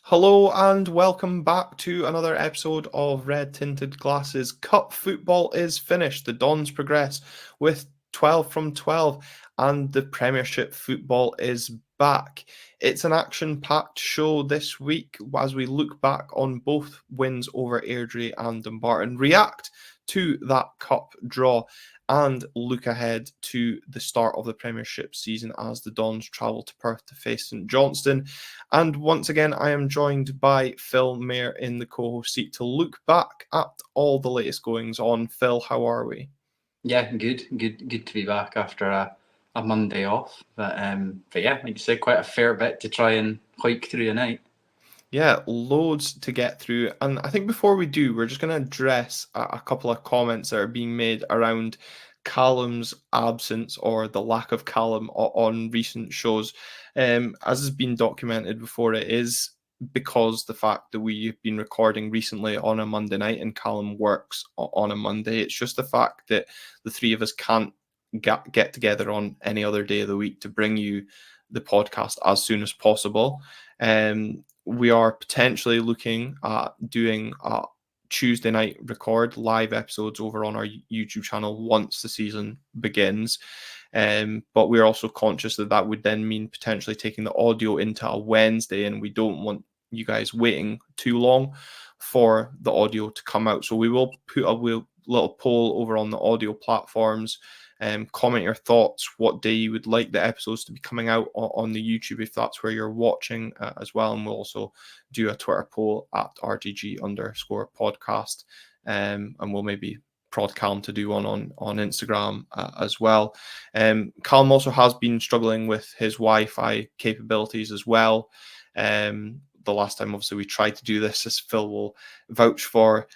Hello and welcome back to another episode of Red Tinted Glasses. Cup football is finished. The Dons progress with 12 from 12 and the Premiership football is back. It's an action-packed show this week as we look back on both wins over Airdrie and Dumbarton, react to that cup draw and look ahead to the start of the Premiership season as the Dons travel to Perth to face St Johnstone. And once again, I am joined by Phil Mayer in the co-host seat to look back at all the latest goings on. Phil, how are we? Yeah, good to be back after a Monday off. But yeah, like you said, quite a fair bit to try and hike through the night. Yeah, loads to get through. And I think before we do, we're just going to address a couple of comments that are being made around Callum's absence or the lack of Callum on recent shows. As has been documented before, it is because the fact that we've been recording recently on a Monday night and Callum works on a Monday. It's just the fact that the three of us can't get together on any other day of the week to bring you the podcast as soon as possible. We are potentially looking at doing a Tuesday night record live episodes over on our YouTube channel once the season begins. But we're also conscious that that would then mean potentially taking the audio into a Wednesday, and we don't want you guys waiting too long for the audio to come out. So we will put a little poll over on the audio platforms. Comment your thoughts, what day you would like the episodes to be coming out on the YouTube if that's where you're watching as well. And we'll also do a Twitter poll at RGG_podcast. And we'll maybe prod Callum to do one on Instagram as well. Callum also has been struggling with his Wi-Fi capabilities as well. The last time, obviously, we tried to do this, as Phil will vouch for,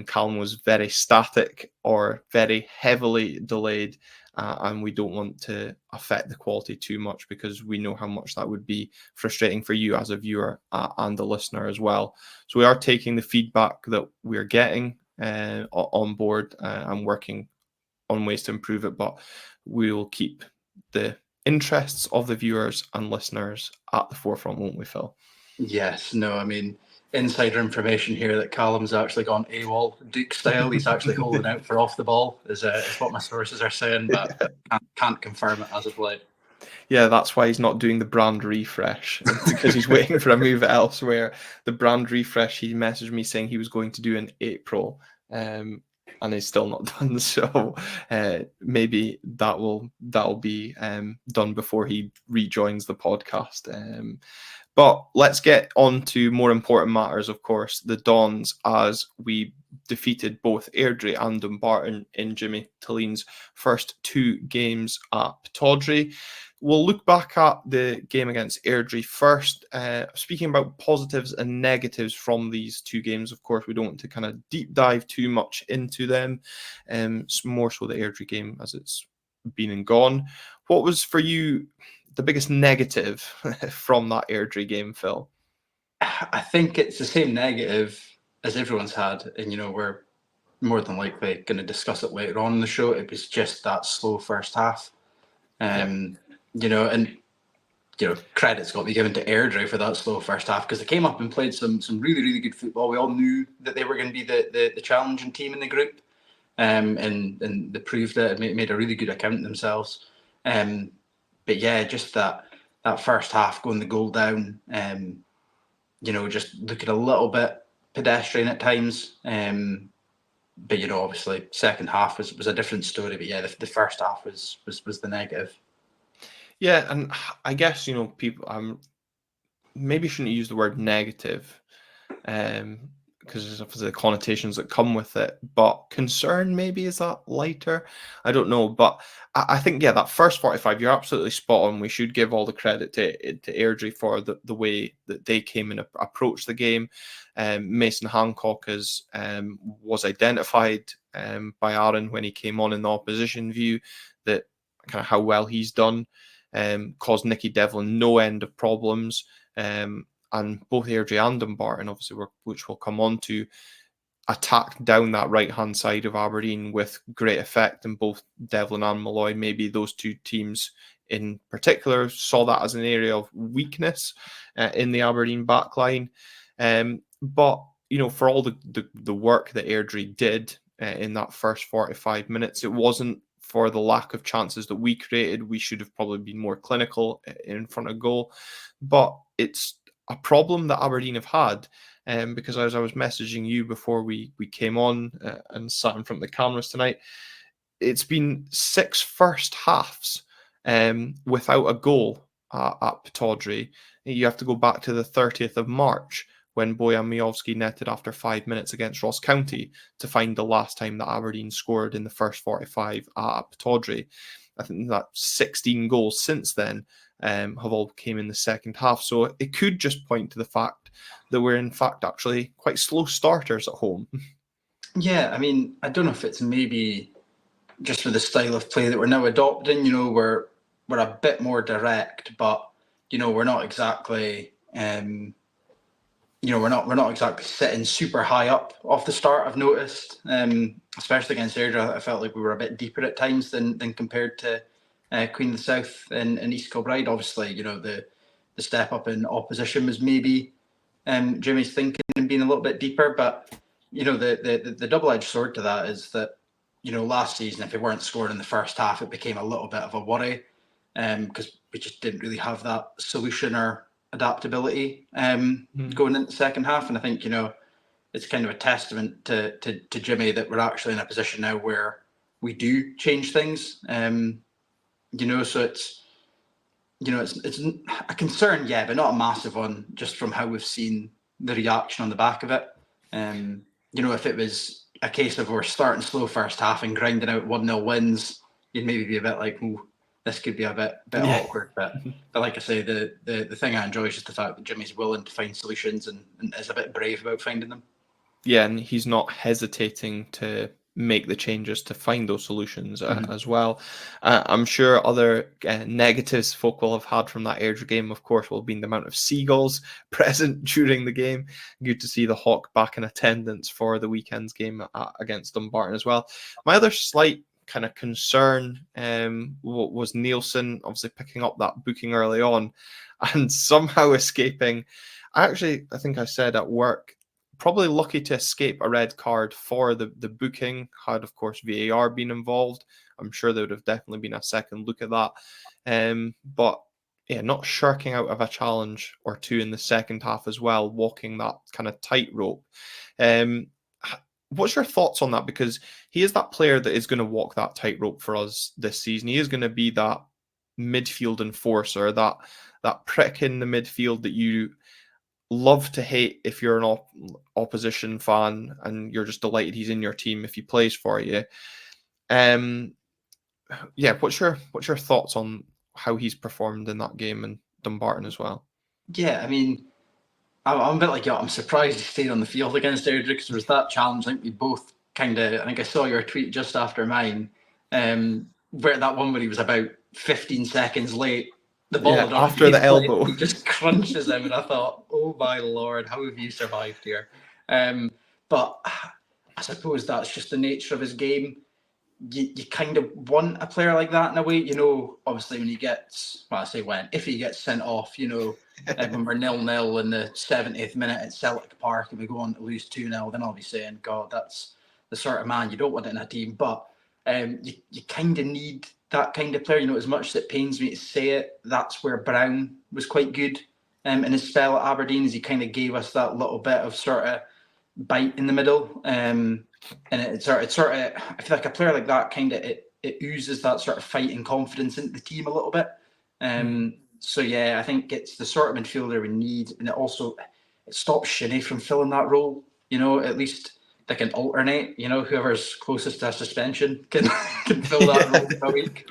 Callum was very static or very heavily delayed, and we don't want to affect the quality too much because we know how much that would be frustrating for you as a viewer and a listener as well. So we are taking the feedback that we're getting on board and working on ways to improve it, but we will keep the interests of the viewers and listeners at the forefront, won't we, Phil? Yes, no, I mean, insider information here that Callum's actually gone AWOL Duke style. He's actually holding out for off the ball, is what my sources are saying, but can't confirm it as of late. Yeah, that's why he's not doing the brand refresh because he's waiting for a move elsewhere. The brand refresh he messaged me saying he was going to do in April, and he's still not done. So maybe that'll be done before he rejoins the podcast. But let's get on to more important matters, of course. The Dons, as we defeated both Airdrie and Dumbarton in Jimmy Tillene's first two games at Tawdry. We'll look back at the game against Airdrie first. Speaking about positives and negatives from these two games, of course, we don't want to kind of deep dive too much into them. It's more so the Airdrie game as it's been and gone. What was for you the biggest negative from that Airdrie game, Phil? I think it's the same negative as everyone's had, and we're more than likely going to discuss it later on in the show. It was just that slow first half. And credit's got to be given to Airdrie for that slow first half because they came up and played some really, really good football. We all knew that they were going to be the challenging team in the group, and they proved it. Made a really good account of themselves. But yeah, just that first half going the goal down, just looking a little bit pedestrian at times. But obviously, second half was a different story. But yeah, the first half was the negative. Yeah, and I guess people maybe shouldn't use the word negative, because there's obviously the connotations that come with it. But concern maybe is that lighter. I don't know, but I think that first 45, you're absolutely spot on. We should give all the credit to Airdrie for the way that they came and approached the game. Mason Hancock was identified by Aaron when he came on in the opposition view that kind of how well he's done. Caused Nicky Devlin no end of problems. And both Airdrie and Dumbarton, obviously, which we'll come on to, attacked down that right-hand side of Aberdeen with great effect. And both Devlin and Malloy, maybe those two teams in particular saw that as an area of weakness in the Aberdeen backline. But for all the work that Airdrie did in that first 45 minutes, it wasn't for the lack of chances that we created. We should have probably been more clinical in front of goal. But it's a problem that Aberdeen have had. Because as I was messaging you before we came on and sat in front of the cameras tonight, it's been 6 first halves without a goal at Pittodrie. You have to go back to the 30th of March when Bojan Miovski netted after 5 minutes against Ross County to find the last time that Aberdeen scored in the first 45 at Pittodrie. I think that 16 goals since then have all came in the second half. So it could just point to the fact that we're in fact actually quite slow starters at home. Yeah, I mean, I don't know if it's maybe just with the style of play that we're now adopting. We're a bit more direct, but we're not exactly we're not exactly sitting super high up off the start. I've noticed, especially against Airdrie, I felt like we were a bit deeper at times than compared to Queen of the South and East Kilbride. Obviously, the step up in opposition was maybe Jimmy's thinking and being a little bit deeper, but the double-edged sword to that is that last season, if we weren't scoring in the first half, it became a little bit of a worry because we just didn't really have that solution or adaptability going into the second half. And I think it's kind of a testament to Jimmy that we're actually in a position now where we do change things. So it's a concern, yeah, but not a massive one, just from how we've seen the reaction on the back of it. If it was a case of we're starting slow first half and grinding out 1-0 wins, you'd maybe be a bit like, ooh, this could be a bit awkward. But like I say, the thing I enjoy is just the fact that Jimmy's willing to find solutions and is a bit brave about finding them. Yeah, and he's not hesitating to make the changes to find those solutions as well. I'm sure other negatives folk will have had from that Airdrie game, of course, will have been the amount of seagulls present during the game. Good to see the Hawk back in attendance for the weekend's game against Dumbarton as well. My other slight kind of concern was Nielsen obviously picking up that booking early on and somehow escaping. I think I said at work, probably lucky to escape a red card for the booking. Had, of course, VAR been involved, I'm sure there would have definitely been a second look at that. But yeah, not shirking out of a challenge or two in the second half as well, walking that kind of tightrope. What's your thoughts on that? Because he is that player that is going to walk that tightrope for us this season. He is going to be that midfield enforcer, that prick in the midfield that you love to hate if you're an opposition fan and you're just delighted he's in your team if he plays for you. What's your thoughts on how he's performed in that game and Dumbarton as well? Yeah, I mean, I'm a bit like you. I'm surprised he stayed on the field against Airdrie because there was that challenge. I think we both I think I saw your tweet just after mine, where that one where he was about 15 seconds late. The ball after the elbow, he just crunches him, and I thought, "Oh my lord, how have you survived here?" But I suppose that's just the nature of his game. You kind of want a player like that in a way, obviously when he gets, if he gets sent off, when we're 0-0 in the 70th minute at Celtic Park and we go on to lose 2-0, then I'll be saying, God, that's the sort of man you don't want in a team. But you kind of need that kind of player, as much as it pains me to say it, that's where Brown was quite good in his spell at Aberdeen, as he kind of gave us that little bit of sort of bite in the middle. And it's sort of, I feel like a player like that kind of it oozes that sort of fighting confidence into the team a little bit. So yeah, I think it's the sort of midfielder we need, and it stops Shinnie from filling that role. At least they can alternate. Whoever's closest to a suspension can fill that role for a week.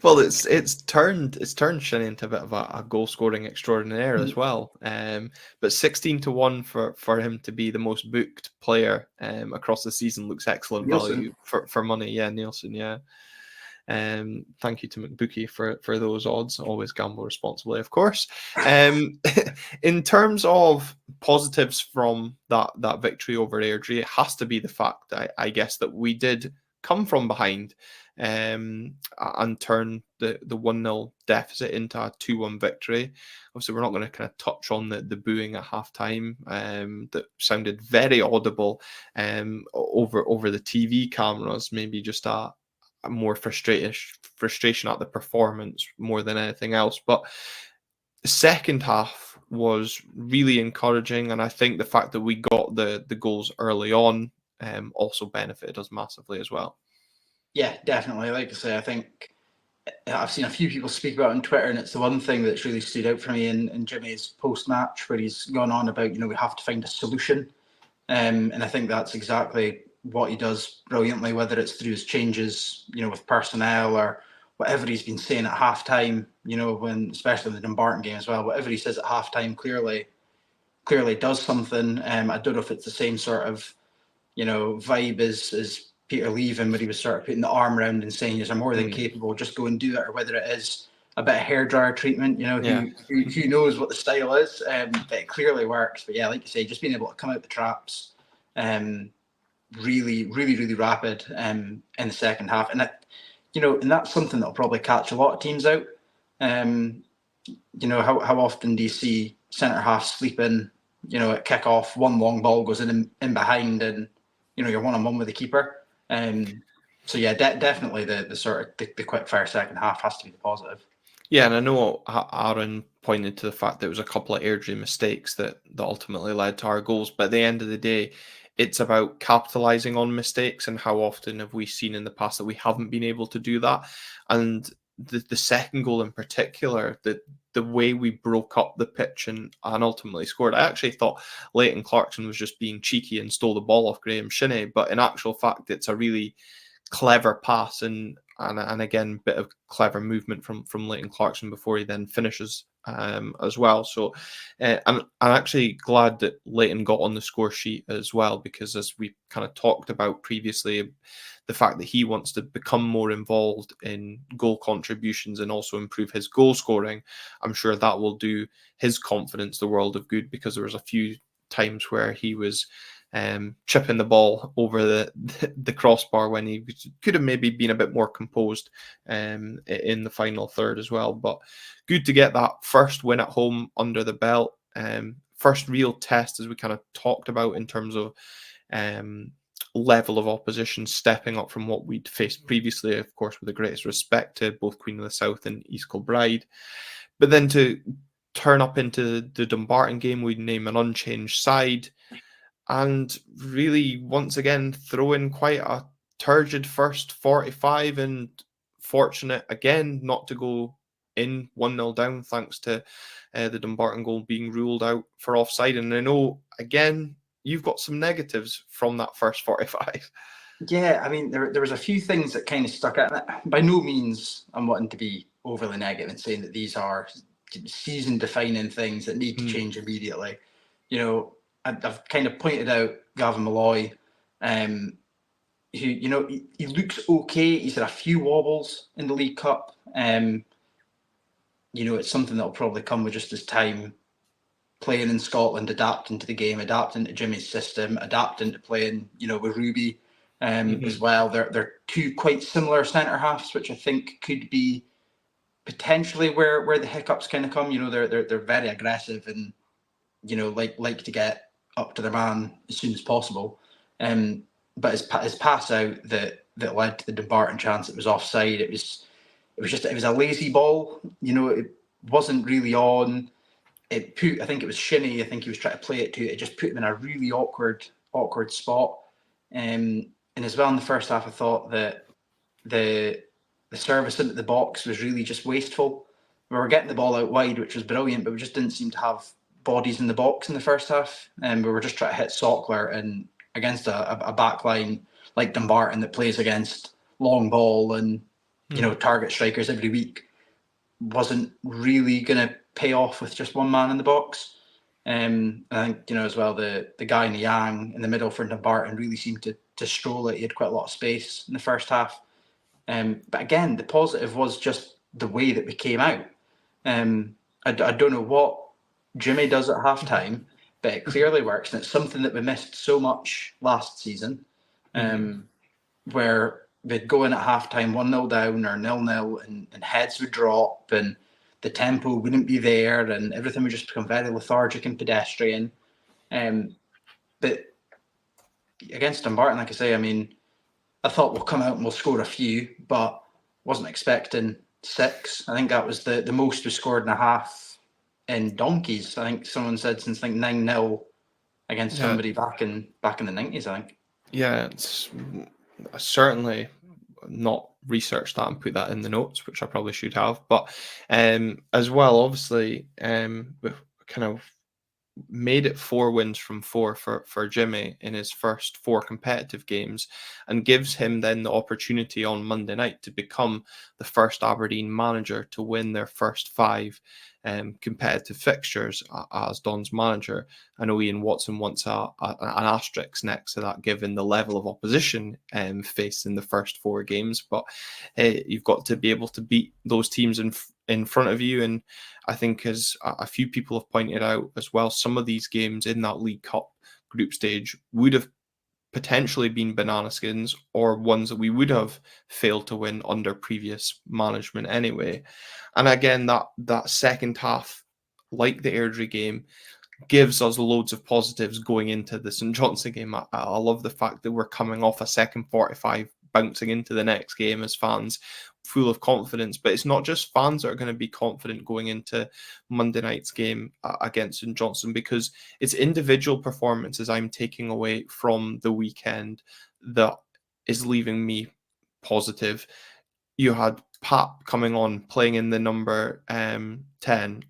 Well, it's turned Shinnie into a bit of a goal scoring extraordinaire as well. But 16-1 for him to be the most booked player across the season looks excellent value for money. Yeah, Nielsen. Yeah. Thank you to McBookie for those odds. Always gamble responsibly, of course. In terms of positives from that victory over Airdrie, it has to be the fact, I guess, that we did come from behind. and turn the 1-0 deficit into a 2-1 victory. Obviously, we're not going to kind of touch on the booing at halftime that sounded very audible over the TV cameras, maybe just a more frustration at the performance more than anything else. But the second half was really encouraging, and I think the fact that we got the goals early on also benefited us massively as well. Yeah, definitely. Like I say, I think I've seen a few people speak about it on Twitter, and it's the one thing that's really stood out for me in Jimmy's post-match, where he's gone on about, we have to find a solution. And I think that's exactly what he does brilliantly, whether it's through his changes, with personnel or whatever he's been saying at halftime, when, especially in the Dumbarton game as well, whatever he says at halftime clearly does something. I don't know if it's the same sort of, vibe as Peter leaving, where he was sort of putting the arm around and saying, you're more than capable, just go and do it, or whether it is a bit of hairdryer treatment, who knows what the style is, but it clearly works. But yeah, like you say, just being able to come out the traps, really, really, really rapid in the second half. And that, and that's something that'll probably catch a lot of teams out. How often do you see centre half sleeping, at kick off, one long ball goes in behind, and you're 1-on-1 with the keeper. So yeah, definitely the sort of the quick fire second half has to be the positive. Yeah, and I know Aaron pointed to the fact there was a couple of Airdrie mistakes that ultimately led to our goals, but at the end of the day, it's about capitalising on mistakes, and how often have we seen in the past that we haven't been able to do that. And the second goal in particular, the way we broke up the pitch and ultimately scored, I actually thought Leighton Clarkson was just being cheeky and stole the ball off Graham Shinney, but in actual fact, it's a really clever pass and again, bit of clever movement from Leighton Clarkson before he then finishes as well. So I'm actually glad that Leighton got on the score sheet as well, because as we kind of talked about previously, the fact that he wants to become more involved in goal contributions and also improve his goal scoring, I'm sure that will do his confidence the world of good, because there was a few times where he was chipping the ball over the crossbar when he could have maybe been a bit more composed in the final third as well. But good to get that first win at home under the belt. First real test, as we kind of talked about, in terms of level of opposition stepping up from what we'd faced previously, of course, with the greatest respect to both Queen of the South and East Kilbride. But then to turn up into the Dumbarton game, we'd name an unchanged side, and really, once again, throw in quite a turgid first 45, and fortunate again not to go in 1-0 down, thanks to the Dumbarton goal being ruled out for offside. And I know, again, you've got some negatives from that first 45. Yeah, I mean, there was a few things that kind of stuck out. By no means I'm wanting to be overly negative and saying that these are season-defining things that need to change immediately. I've kind of pointed out Gavin Malloy, who, he looks okay. He's had a few wobbles in the League Cup. It's something that'll probably come with just his time playing in Scotland, adapting to the game, adapting to Jimmy's system, adapting to playing, with Ruby as well. They're two quite similar centre halves, which I think could be potentially where the hiccups kind of come. They're very aggressive and like to get up to their man as soon as possible. But his pass out that led to the Dumbarton chance, it was offside. It was a lazy ball. It wasn't really on. I think it was Shinney. I think he was trying to play it to. It just put him in a really awkward spot. And as well in the first half, I thought that the service into the box was really just wasteful. We were getting the ball out wide, which was brilliant, but we just didn't seem to have bodies in the box in the first half. And we were just trying to hit Sockler, and against a back line like Dumbarton that plays against long ball and target strikers every week, wasn't really going to pay off with just one man in the box. I think, as well, the guy in the Yang in the middle for Dumbarton really seemed to stroll it. He had quite a lot of space in the first half. But again, the positive was just the way that we came out. I don't know what Jimmy does at halftime, but it clearly works. And it's something that we missed so much last season, where we'd go in at halftime 1-0 down or 0-0, and heads would drop and the tempo wouldn't be there and everything would just become very lethargic and pedestrian. But against Dumbarton, like I say, I mean, I thought we'll come out and we'll score a few, but wasn't expecting 6. I think that was the most we scored in a half in donkeys. I think someone said since 9-0 against somebody back in the 90s, I think. Yeah, it's certainly not researched that and put that in the notes, which I probably should have. But as well, obviously, we've kind of made it 4 wins from 4 for Jimmy in his first 4 competitive games, and gives him then the opportunity on Monday night to become the first Aberdeen manager to win their first 5 competitive fixtures as Don's manager. I know Ian Watson wants an asterisk next to that, given the level of opposition faced in the first 4 games, but you've got to be able to beat those teams in front of you. And I think, as a few people have pointed out as well, some of these games in that League Cup group stage would have potentially been banana skins, or ones that we would have failed to win under previous management anyway. And again, that second half, like the Airdrie game, gives us loads of positives going into the St Johnstone game. I love the fact that we're coming off a second 45, bouncing into the next game as fans, full of confidence. But it's not just fans that are going to be confident going into Monday night's game against St Johnstone, because it's individual performances I'm taking away from the weekend that is leaving me positive. You had Pat coming on, playing in the number 10,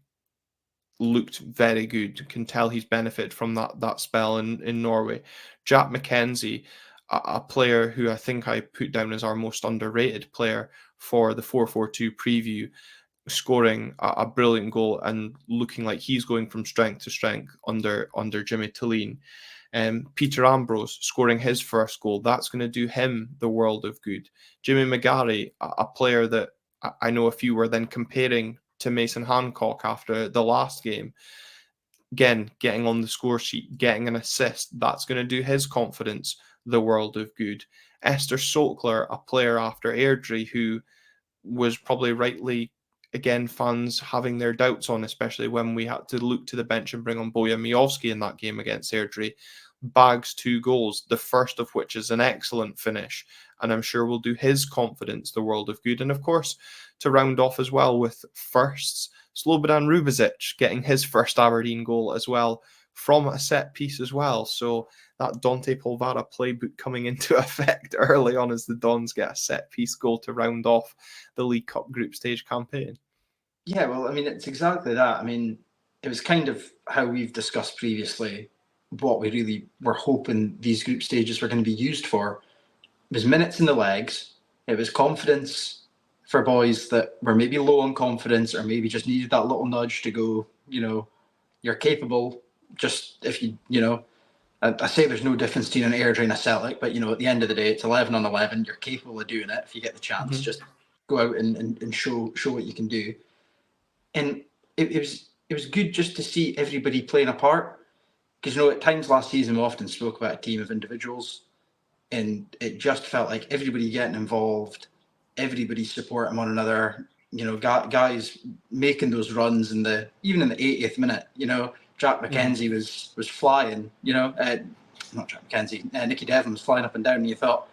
looked very good. Can tell he's benefited from that spell in Norway. Jack McKenzie, a player who I think I put down as our most underrated player for the 4-4-2 preview, scoring a brilliant goal and looking like he's going from strength to strength under Jimmy Tilleen. Peter Ambrose scoring his first goal. That's going to do him the world of good. Jimmy McGarry, a player that I know a few were then comparing to Mason Hancock after the last game. Again, getting on the score sheet, getting an assist, that's going to do his confidence the world of good. Esther Sokler, a player after Airdrie who was probably rightly, again, fans having their doubts on, especially when we had to look to the bench and bring on Bojan Miovski in that game against Airdrie, bags 2 goals, the first of which is an excellent finish, and I'm sure will do his confidence the world of good. And of course, to round off as well with firsts, Slobodan Rubezic getting his first Aberdeen goal as well from a set piece as well. So that Dante Polvara playbook coming into effect early on as the Dons get a set piece goal to round off the League Cup group stage campaign. Yeah, well, I mean, it's exactly that. I mean, it was kind of how we've discussed previously what we really were hoping these group stages were going to be used for. It was minutes in the legs. It was confidence for boys that were maybe low on confidence or maybe just needed that little nudge to go, you're capable. Just if I say there's no difference between an Airdrie and a Celtic, but, at the end of the day, it's 11 on 11. You're capable of doing it if you get the chance. Just go out and show what you can do. And it was good just to see everybody playing a part, because at times last season we often spoke about a team of individuals, and it just felt like everybody getting involved, everybody supporting one another. Guys making those runs even in the 80th minute. Jack McKenzie was flying. Not Jack McKenzie. Nicky Devlin was flying up and down, and you thought,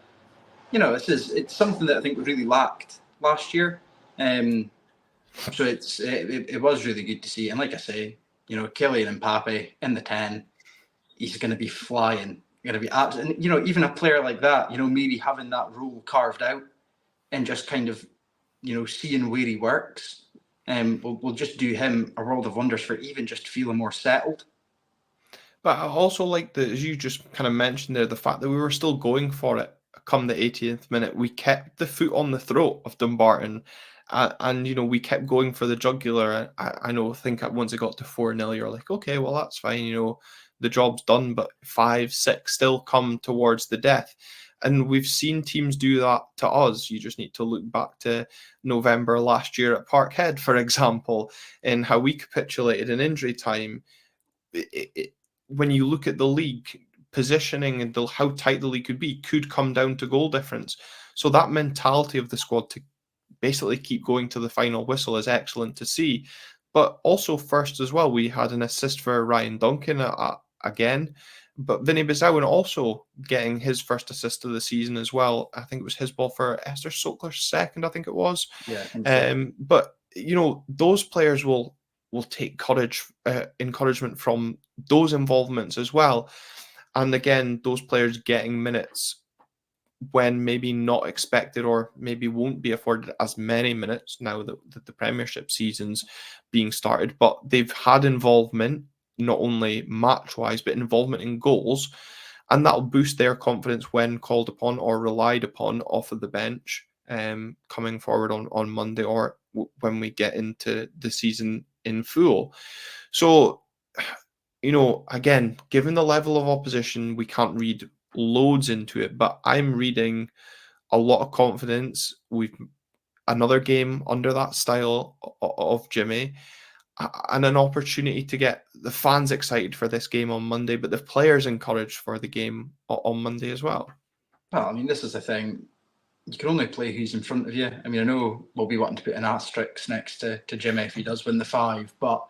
it's something that I think we really lacked last year. So it was really good to see. And like I say, Kylian Mbappe in the 10, he's going to be flying. Going to be absolutely, even a player like that, maybe having that role carved out and just kind of, seeing where he works, will just do him a world of wonders for even just feeling more settled. But I also like that, as you just kind of mentioned there, the fact that we were still going for it come the 80th minute. We kept the foot on the throat of Dumbarton, and we kept going for the jugular. I think once it got to 4-0, you're like, okay, well, that's fine. The job's done, but 5, 6 still come towards the death. And we've seen teams do that to us. You just need to look back to November last year at Parkhead, for example, and how we capitulated in injury time. When you look at the league, positioning and how tight the league could come down to goal difference. So that mentality of the squad to basically keep going to the final whistle is excellent to see. But also first as well, we had an assist for Ryan Duncan again. But Vinny Bizowen also getting his first assist of the season as well. I think it was his ball for Esther Sokler's second, I think it was. Yeah, I think so. But, those players will take encouragement from those involvements as well. And again, those players getting minutes when maybe not expected or maybe won't be afforded as many minutes now that the Premiership season's being started, but they've had involvement, not only match-wise, but involvement in goals, and that'll boost their confidence when called upon or relied upon off of the bench coming forward on Monday or when we get into the season in full. So, again, given the level of opposition, we can't read loads into it, but I'm reading a lot of confidence. We've another game under that style of Jimmy, and an opportunity to get the fans excited for this game on Monday, but the players encouraged for the game on Monday as well. Well, I mean, this is the thing. You can only play who's in front of you. I mean, I know we'll be wanting to put an asterisk next to Jimmy if he does win the 5, but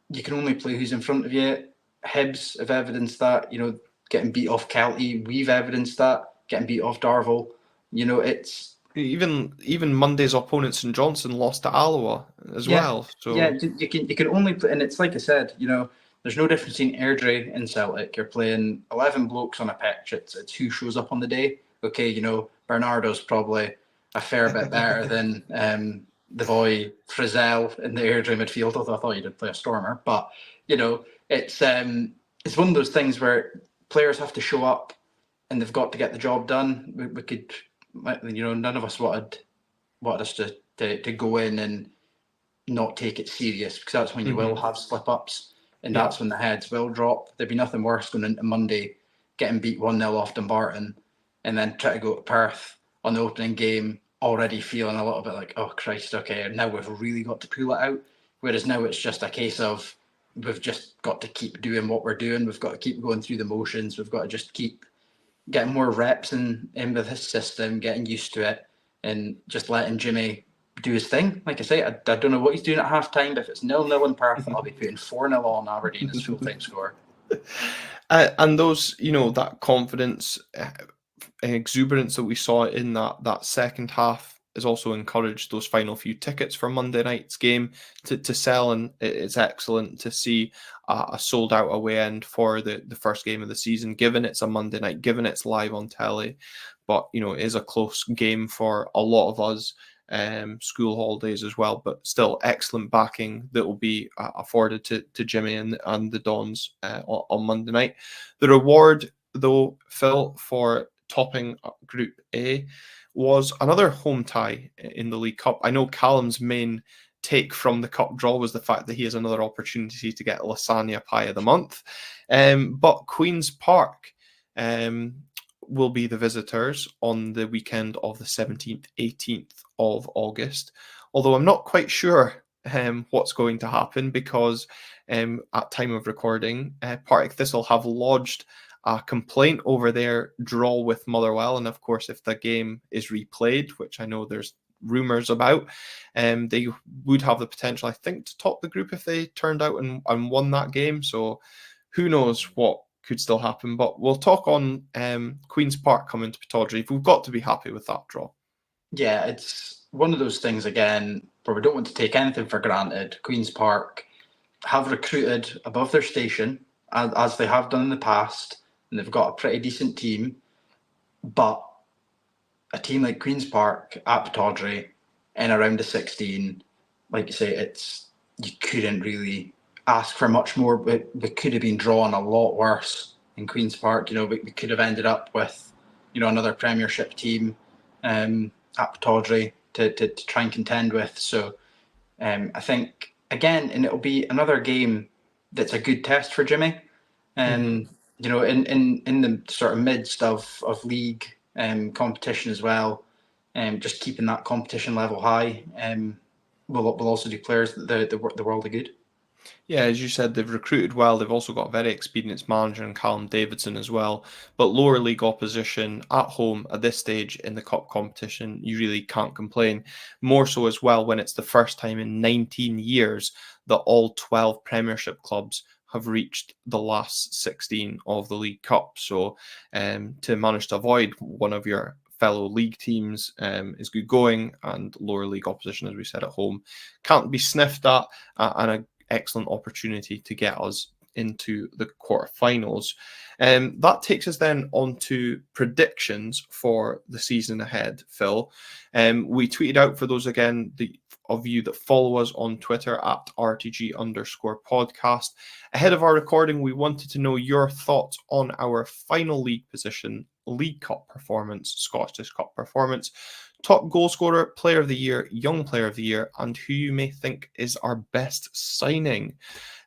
you can only play who's in front of you. Hibs have evidenced that, getting beat off Kelty. We've evidenced that, getting beat off Darvel. It's even Monday's opponent St Johnstone lost to Alloa as well. So you can only play, and it's like I said, there's no difference in Airdrie and Celtic. You're playing 11 blokes on a pitch. It's who shows up on the day. Okay, Bernardo's probably a fair bit better than the boy Frizzell in the Airdrie midfield, although I thought he did play a stormer. But it's one of those things where players have to show up and they've got to get the job done. We could, none of us wanted us to go in and not take it serious, because that's when you will have slip-ups, and that's when the heads will drop. There'd be nothing worse going into Monday, getting beat 1-0 off Dumbarton, and then try to go to Perth on the opening game, already feeling a little bit like, oh Christ, okay, now we've really got to pull it out. Whereas now it's just a case of we've just got to keep doing what we're doing. We've got to keep going through the motions. We've got to just keep getting more reps in with his system, getting used to it, and just letting Jimmy do his thing. Like I say, I don't know what he's doing at half time, but if it's 0-0 in Perth, I'll be putting 4-0 on Aberdeen as full-time score. And those, that confidence and exuberance that we saw in that second half has also encouraged those final few tickets for Monday night's game to sell, and it's excellent to see a sold out away end for the first game of the season, given it's a Monday night, given it's live on telly. But it is a close game for a lot of us, school holidays as well, but still excellent backing that will be afforded to Jimmy and the Dons on Monday night. The reward, though, Phil, for topping Group A was another home tie in the League Cup. I know Callum's main take from the cup draw was the fact that he has another opportunity to get Lasagna Pie of the Month. But Queen's Park will be the visitors on the weekend of the 17th, 18th of August. Although I'm not quite sure what's going to happen, because at time of recording, Partick Thistle have lodged a complaint over their draw with Motherwell, and of course, if the game is replayed, which I know there's rumours about, they would have the potential, I think, to top the group if they turned out and won that game. So who knows what could still happen, but we'll talk on Queen's Park coming to Pittodrie. We've got to be happy with that draw. Yeah, it's one of those things, again, where we don't want to take anything for granted. Queen's Park have recruited above their station, as they have done in the past, and they've got a pretty decent team. But a team like Queen's Park at Pittodrie in around the 16, like you say, you couldn't really ask for much more. We could have been drawn a lot worse in Queen's Park. We could have ended up with another Premiership team at Pittodrie to try and contend with. So I think, again, and it'll be another game that's a good test for Jimmy. In the sort of midst of league competition as well, just keeping that competition level high will also do players the world of good. Yeah, as you said, they've recruited well. They've also got a very experienced manager in Callum Davidson as well. But lower league opposition at home at this stage in the cup competition, you really can't complain. More so as well when it's the first time in 19 years that all 12 Premiership clubs have reached the last 16 of the League Cup. So to manage to avoid one of your fellow league teams is good going, and lower league opposition, as we said, at home can't be sniffed at, and a excellent opportunity to get us into the quarterfinals. That takes us then on to predictions for the season ahead, Phil. We tweeted out, for those again of you that follow us on Twitter at RTG_podcast. Ahead of our recording, we wanted to know your thoughts on our final league position, League Cup performance, Scottish Cup performance, top goal scorer, player of the year, young player of the year, and who you may think is our best signing.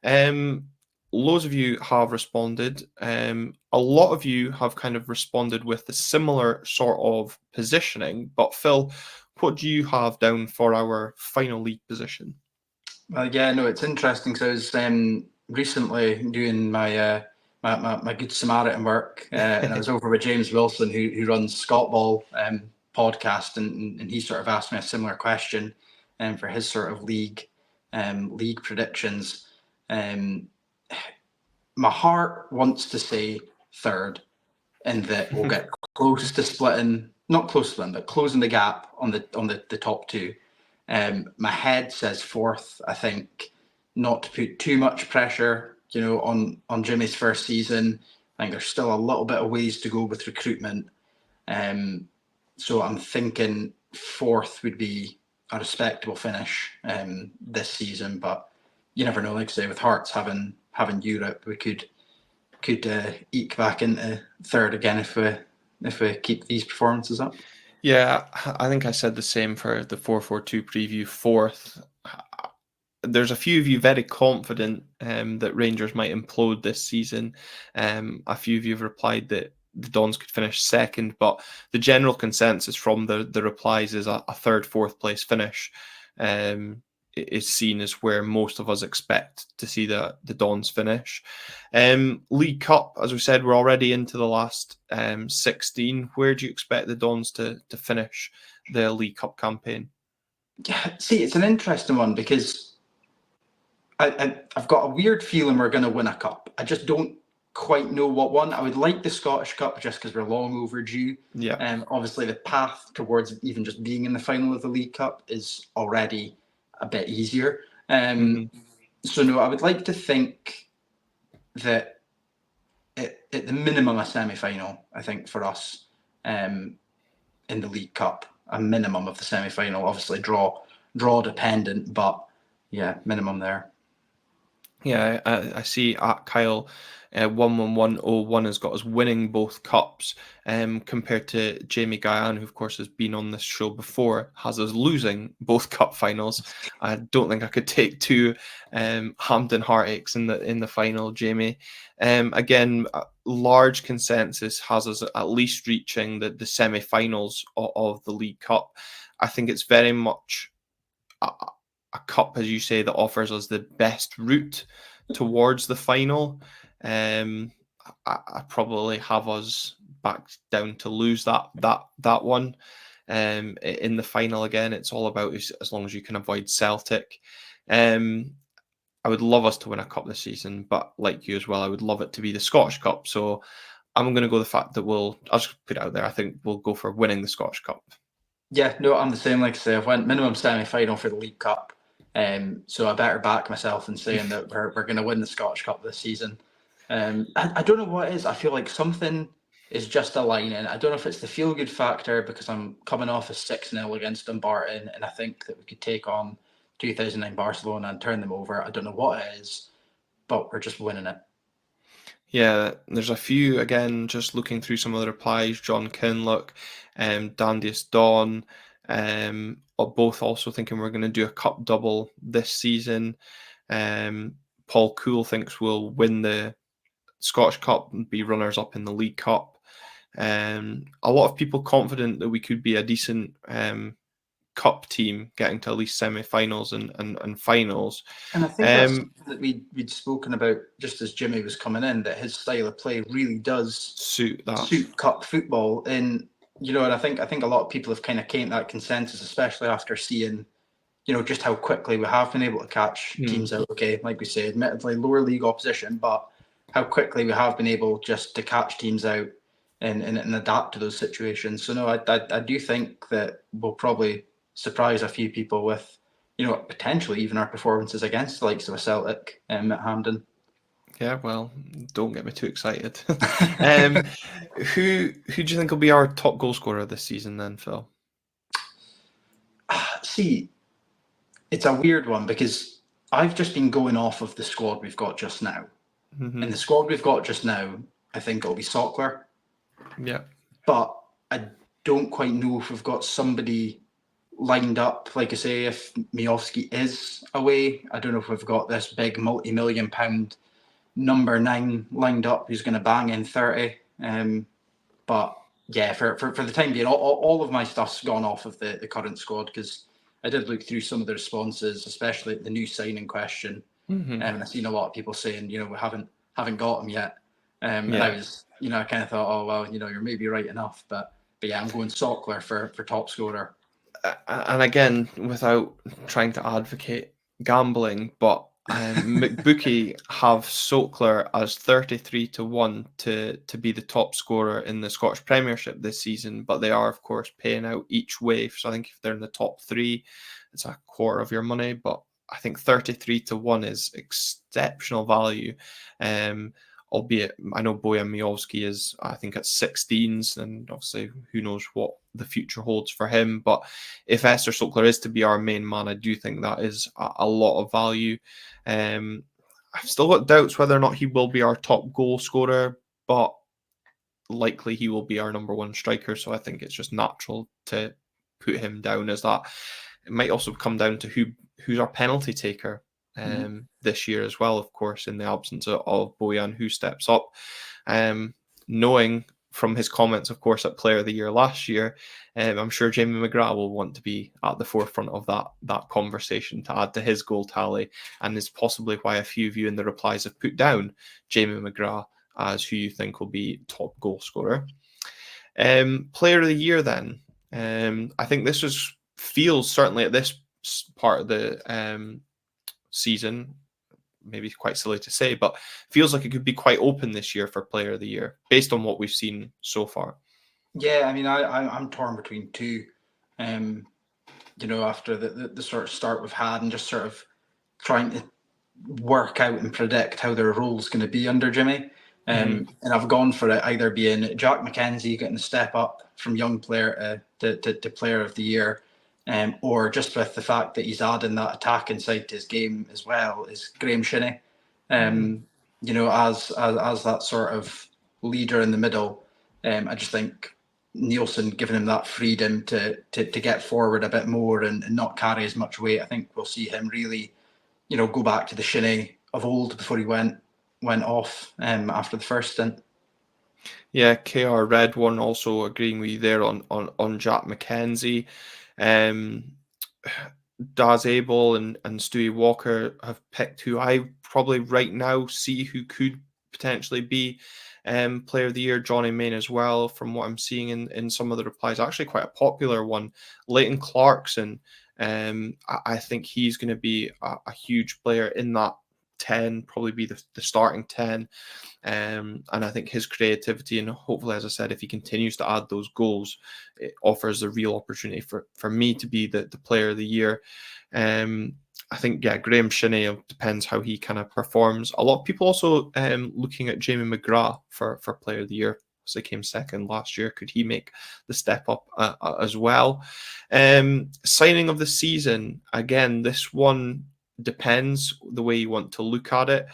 Loads of you have responded. A lot of you have kind of responded with the similar sort of positioning. But Phil, what do you have down for our final league position? Well, yeah, no, it's interesting. So I was recently doing my Good Samaritan work, and I was over with James Wilson, who runs Scotball podcast, and he sort of asked me a similar question for his sort of league predictions. My heart wants to say third, and that we'll get close to splitting, not close to splitting, but closing the gap on the top two. My head says fourth. I think not to put too much pressure, on Jimmy's first season. I think there's still a little bit of ways to go with recruitment. So I'm thinking fourth would be a respectable finish this season, but you never know. Like I say, with Hearts having Europe, we could eke back into third again if we keep these performances up. Yeah, I think I said the same for the 4-4-2 preview, fourth. There's a few of you very confident that Rangers might implode this season. A few of you have replied that the Dons could finish second, but the general consensus from the replies is a third, fourth place finish is seen as where most of us expect to see the Dons finish. League Cup, as we said, we're already into the last 16. Where do you expect the Dons to finish the League Cup campaign? Yeah, see, it's an interesting one because I've got a weird feeling we're going to win a cup. I just don't quite know what one. I would like the Scottish Cup just because we're long overdue. Yeah. Obviously, the path towards even just being in the final of the League Cup is already a bit easier. So, no, I would like to think that at the minimum a semi-final, I think, for us in the League Cup, a minimum of the semi-final. Obviously, draw dependent, but yeah, minimum there. Yeah, I see at Kyle 11101 has got us winning both cups, compared to Jamie Guyan, who of course has been on this show before, has us losing both cup finals. I don't think I could take two Hampden heartaches in the final, Jamie. Again, large consensus has us at least reaching the semi-finals of the League Cup. I think it's very much a cup, as you say, that offers us the best route towards the final. I probably have us back down to lose that one. In the final again, it's all about as long as you can avoid Celtic. I would love us to win a cup this season, but like you as well, I would love it to be the Scottish Cup. So I'm going to go the fact that I'll just put it out there. I think we'll go for winning the Scottish Cup. Yeah, no, I'm the same. Like I say, I've went minimum semi-final for the League Cup. So I better back myself in saying that we're going to win the Scottish Cup this season. I don't know what it is. I feel like something is just aligning. I don't know if it's the feel-good factor because I'm coming off a 6-0 against Dumbarton, and I think that we could take on 2009 Barcelona and turn them over. I don't know what it is, but we're just winning it. Yeah, there's a few, again, just looking through some of the replies. John Kinlock, Dandiest Dawn, are both also thinking we're going to do a cup double this season. Paul Cool thinks we'll win the Scottish Cup and be runners up in the League Cup. A lot of people confident that we could be a decent cup team getting to at least semi-finals and finals. And I think that's something that we'd spoken about just as Jimmy was coming in, that his style of play really does suit cup football. And and I think a lot of people have kind of came to that consensus, especially after seeing just how quickly we have been able to catch teams out. Okay, like we say, admittedly lower league opposition, but how quickly we have been able just to catch teams out and adapt to those situations. So no, I do think that we'll probably surprise a few people with, potentially even our performances against the likes of a Celtic at Hampden. Yeah, well, don't get me too excited. Who do you think will be our top goal scorer this season then, Phil? See, it's a weird one because I've just been going off of the squad we've got just now. Mm-hmm. And the squad we've got just now, I think it'll be Sockler. Yeah. But I don't quite know if we've got somebody lined up. Like I say, if Miovski is away, I don't know if we've got this big multi-million-pound number 9 lined up who's going to bang in 30. But yeah, for the time being, all of my stuff's gone off of the current squad, because I did look through some of the responses, especially the new signing question. Mm-hmm. And I've seen a lot of people saying, we haven't got him yet. And Yeah. I was, I kind of thought, oh well, you're maybe right enough, but yeah, I'm going Sockler for top scorer. And again, without trying to advocate gambling, but McBookie have Sockler as 33-1 to be the top scorer in the Scottish Premiership this season, but they are of course paying out each way. So I think if they're in the top 3, it's a quarter of your money, but I think 33-1 is exceptional value. Albeit I know Bojan Miovski is, I think, at 16s, and obviously who knows what the future holds for him. But if Esther Sockler is to be our main man, I do think that is a lot of value. I've still got doubts whether or not he will be our top goal scorer, but likely he will be our number 1 striker. So I think it's just natural to put him down as that. It might also come down to who's our penalty taker. This year as well, of course, in the absence of Bojan, who steps up. Knowing from his comments, of course, at Player of the Year last year, I'm sure Jamie McGrath will want to be at the forefront of that conversation to add to his goal tally, and is possibly why a few of you in the replies have put down Jamie McGrath as who you think will be top goal scorer. Player of the Year then. I think this feels certainly at this part of the season, maybe quite silly to say, but feels like it could be quite open this year for Player of the Year based on what we've seen so far. Yeah, I mean, I'm torn between two. After the sort of start we've had and just sort of trying to work out and predict how their role's going to be under Jimmy. And I've gone for it either being Jack McKenzie getting a step up from young player to Player of the Year, or just with the fact that he's adding that attack inside to his game as well, is Graham Shinney. As that sort of leader in the middle. I just think Nielsen giving him that freedom to get forward a bit more and not carry as much weight. I think we'll see him really, go back to the Shinney of old before he went off after the first stint. Yeah, KR Red One also agreeing with you there on Jack McKenzie. Daz Abel and Stewie Walker have picked who I probably right now see who could potentially be Player of the Year. Johnny Main as well, from what I'm seeing in some of the replies. Actually quite a popular one. Leighton Clarkson, I think he's going to be a huge player in that 10, probably be the starting 10. And I think his creativity, and hopefully, as I said, if he continues to add those goals, it offers a real opportunity for me to be the Player of the Year. I think, yeah, Graham Shinney, depends how he kind of performs. A lot of people also looking at Jamie McGrath for Player of the Year. So he came second last year. Could he make the step up as well? Signing of the season, again, this one depends the way you want to look at it.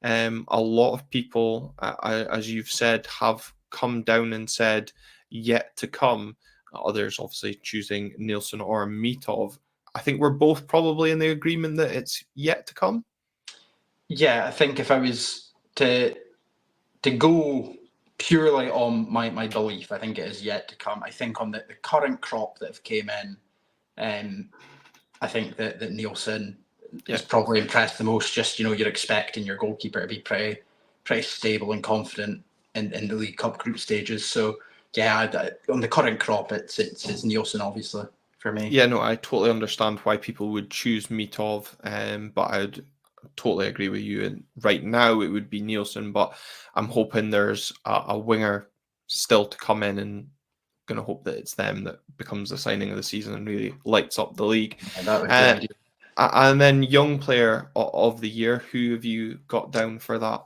A lot of people, as you've said, have come down and said yet to come. Others obviously choosing Nielsen or Mitov. I think we're both probably in the agreement that it's yet to come. Yeah, I think if I was to go purely on my belief, I think it is yet to come. I think on the current crop that have came in, I think that Nielsen is Yeah. probably impressed the most. Just, you're expecting your goalkeeper to be pretty stable and confident in the League Cup group stages. So yeah, on the current crop, it's Nielsen obviously for me. Yeah, no, I totally understand why people would choose Mitov, but I'd totally agree with you. And right now, it would be Nielsen, but I'm hoping there's a winger still to come in, and going to hope that it's them that becomes the signing of the season and really lights up the league. Yeah, that would be ideal. And then young player of the year, who have you got down for that?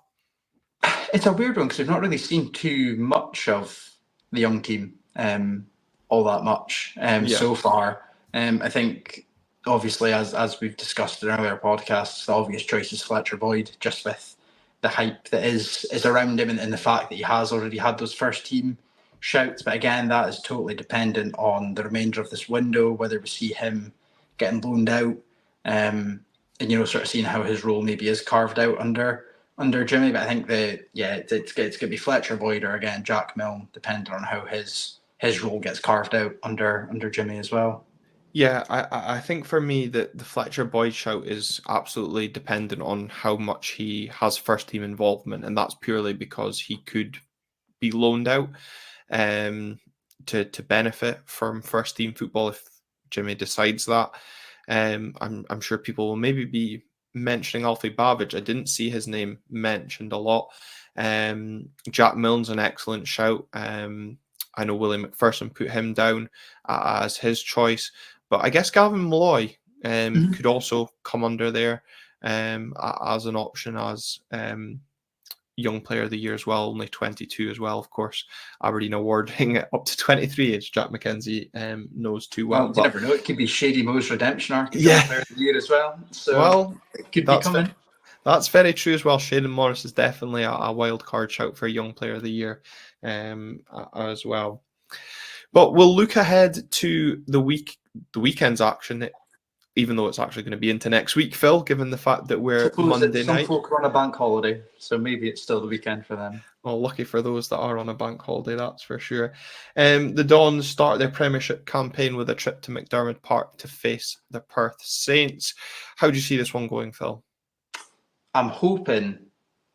It's a weird one because we've not really seen too much of the young team, all that much Yeah. so far. I think, obviously, as we've discussed in earlier podcasts, the obvious choice is Fletcher Boyd, just with the hype that is around him and the fact that he has already had those first team shouts. But again, that is totally dependent on the remainder of this window, whether we see him getting loaned out, and sort of seeing how his role maybe is carved out under Jimmy. But I think it's going to be Fletcher Boyd or again Jack Milne, depending on how his role gets carved out under Jimmy as well. Yeah, I think for me that the Fletcher Boyd shout is absolutely dependent on how much he has first team involvement, and that's purely because he could be loaned out to benefit from first team football if Jimmy decides that. I'm sure people will maybe be mentioning Alfie Babbage. I didn't see his name mentioned a lot. Jack Milne's an excellent shout. I know Willie McPherson put him down as his choice, but I guess Gavin Malloy could also come under there as an option as young player of the year as well, only 22 as well, of course. Aberdeen awarding it up to 23, as Jack McKenzie knows too well. Well, you never know. It could be Shady Mo's redemption arc as Yeah. young player of the year as well. So Well, it could be coming. That's very true as well. Shaden Morris is definitely a wild card shout for young player of the year as well. But we'll look ahead to the weekend's action, even though it's actually going to be into next week, Phil, given the fact that we're Monday some night. folk are on a bank holiday, so maybe it's still the weekend for them. Well, lucky for those that are on a bank holiday, that's for sure. The Dons start their Premiership campaign with a trip to McDermott Park to face the Perth Saints. How do you see this one going, Phil? I'm hoping,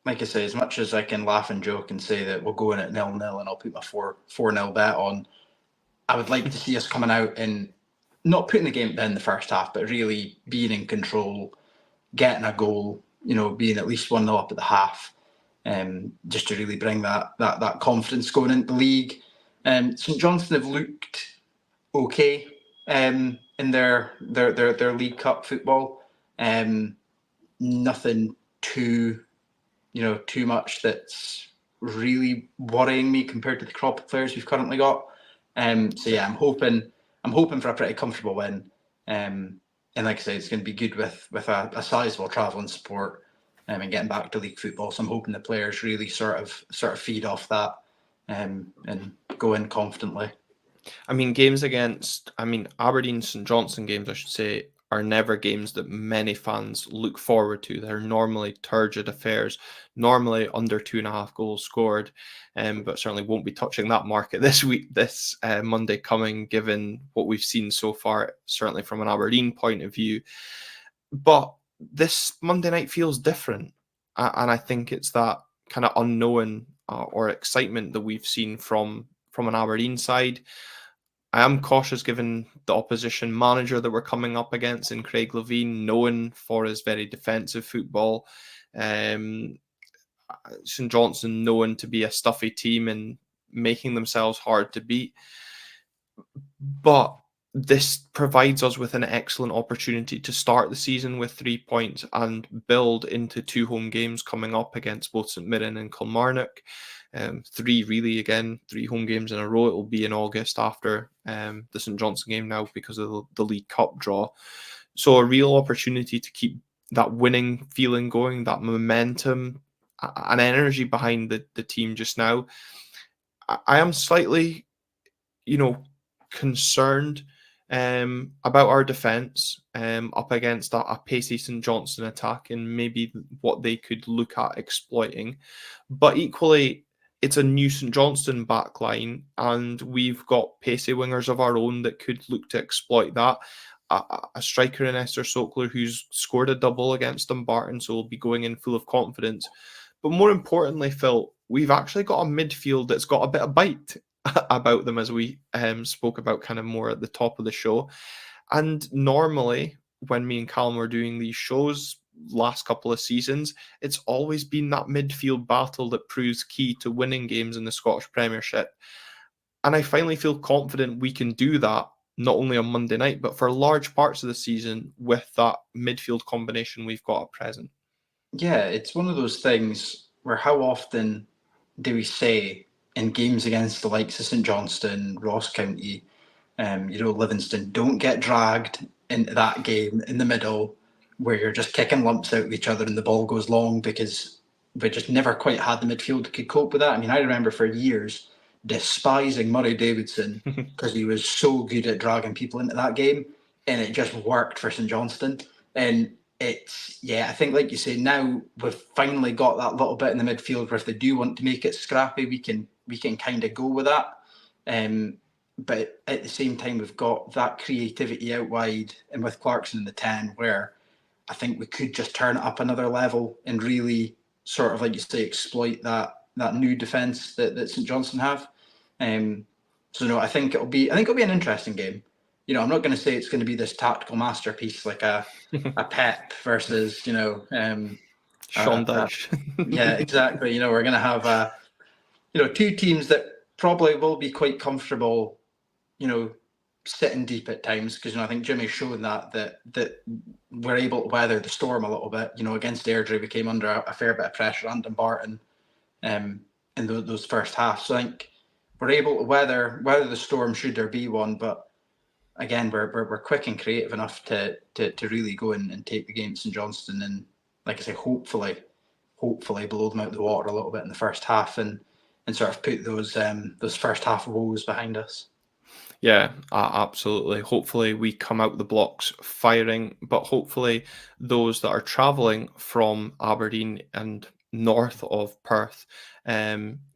like I say, as much as I can laugh and joke and say that we'll go in at 0-0 and I'll put my 4-0 bet on, I would like to see us coming out and not putting the game down in the first half, but really being in control, getting a goal, being at least 1-0 up at the half, just to really bring that confidence going into the league. St Johnstone have looked okay in their League Cup football. Nothing too much that's really worrying me compared to the crop of players we've currently got. So yeah, I'm hoping for a pretty comfortable win. And like I say, it's going to be good with a sizable travelling support and getting back to league football. So I'm hoping the players really sort of feed off that and go in confidently. I mean, Aberdeen St Johnstone games, I should say, are never games that many fans look forward to. They're normally turgid affairs, normally under 2.5 goals scored, but certainly won't be touching that market this Monday coming, given what we've seen so far, certainly from an Aberdeen point of view. But this Monday night feels different, and I think it's that kind of unknown or excitement that we've seen from an Aberdeen side. I am cautious given the opposition manager that we're coming up against in Craig Levein, known for his very defensive football. St Johnstone known to be a stuffy team and making themselves hard to beat. But this provides us with an excellent opportunity to start the season with 3 points and build into 2 home games coming up against both St Mirren and Kilmarnock. 3 home games in a row. It will be in August after the St Johnstone game now because of the League Cup draw. So a real opportunity to keep that winning feeling going, that momentum and energy behind the team just now. I am slightly, concerned about our defence up against a pacey St Johnstone attack and maybe what they could look at exploiting. But equally, it's a new St Johnstone backline, and we've got pacey wingers of our own that could look to exploit that. A striker in Esther Sokler who's scored a double against Dumbarton, so will be going in full of confidence. But more importantly, Phil, we've actually got a midfield that's got a bit of bite about them, as we spoke about kind of more at the top of the show. And normally, when me and Callum were doing these shows last couple of seasons, it's always been that midfield battle that proves key to winning games in the Scottish Premiership. And I finally feel confident we can do that, not only on Monday night, but for large parts of the season with that midfield combination we've got at present. Yeah, it's one of those things where how often do we say in games against the likes of St Johnstone, Ross County, Livingston, don't get dragged into that game in the middle where you're just kicking lumps out of each other and the ball goes long, because we just never quite had the midfield that could cope with that. I mean, I remember for years despising Murray Davidson because he was so good at dragging people into that game, and it just worked for St Johnstone. And I think like you say, now we've finally got that little bit in the midfield where if they do want to make it scrappy, we can kind of go with that. But at the same time, we've got that creativity out wide, and with Clarkson in the 10, where I think we could just turn it up another level and really sort of, like you say, exploit that new defence that St Johnstone have. So no, I think it'll be an interesting game. I'm not going to say it's going to be this tactical masterpiece like a Pep versus Sean Dyche. yeah, exactly. We're going to have two teams that probably will be quite comfortable, sitting deep at times, because I think Jimmy's shown that we're able to weather the storm a little bit. Against Airdrie, we came under a fair bit of pressure and Dumbarton in those first halves. So I think we're able to weather the storm should there be one. But again, we're quick and creative enough to really go and take the game to St Johnstone, and like I say, hopefully blow them out of the water a little bit in the first half, and sort of put those first half woes behind us. Yeah, absolutely. Hopefully we come out the blocks firing, but hopefully those that are travelling from Aberdeen and north of Perth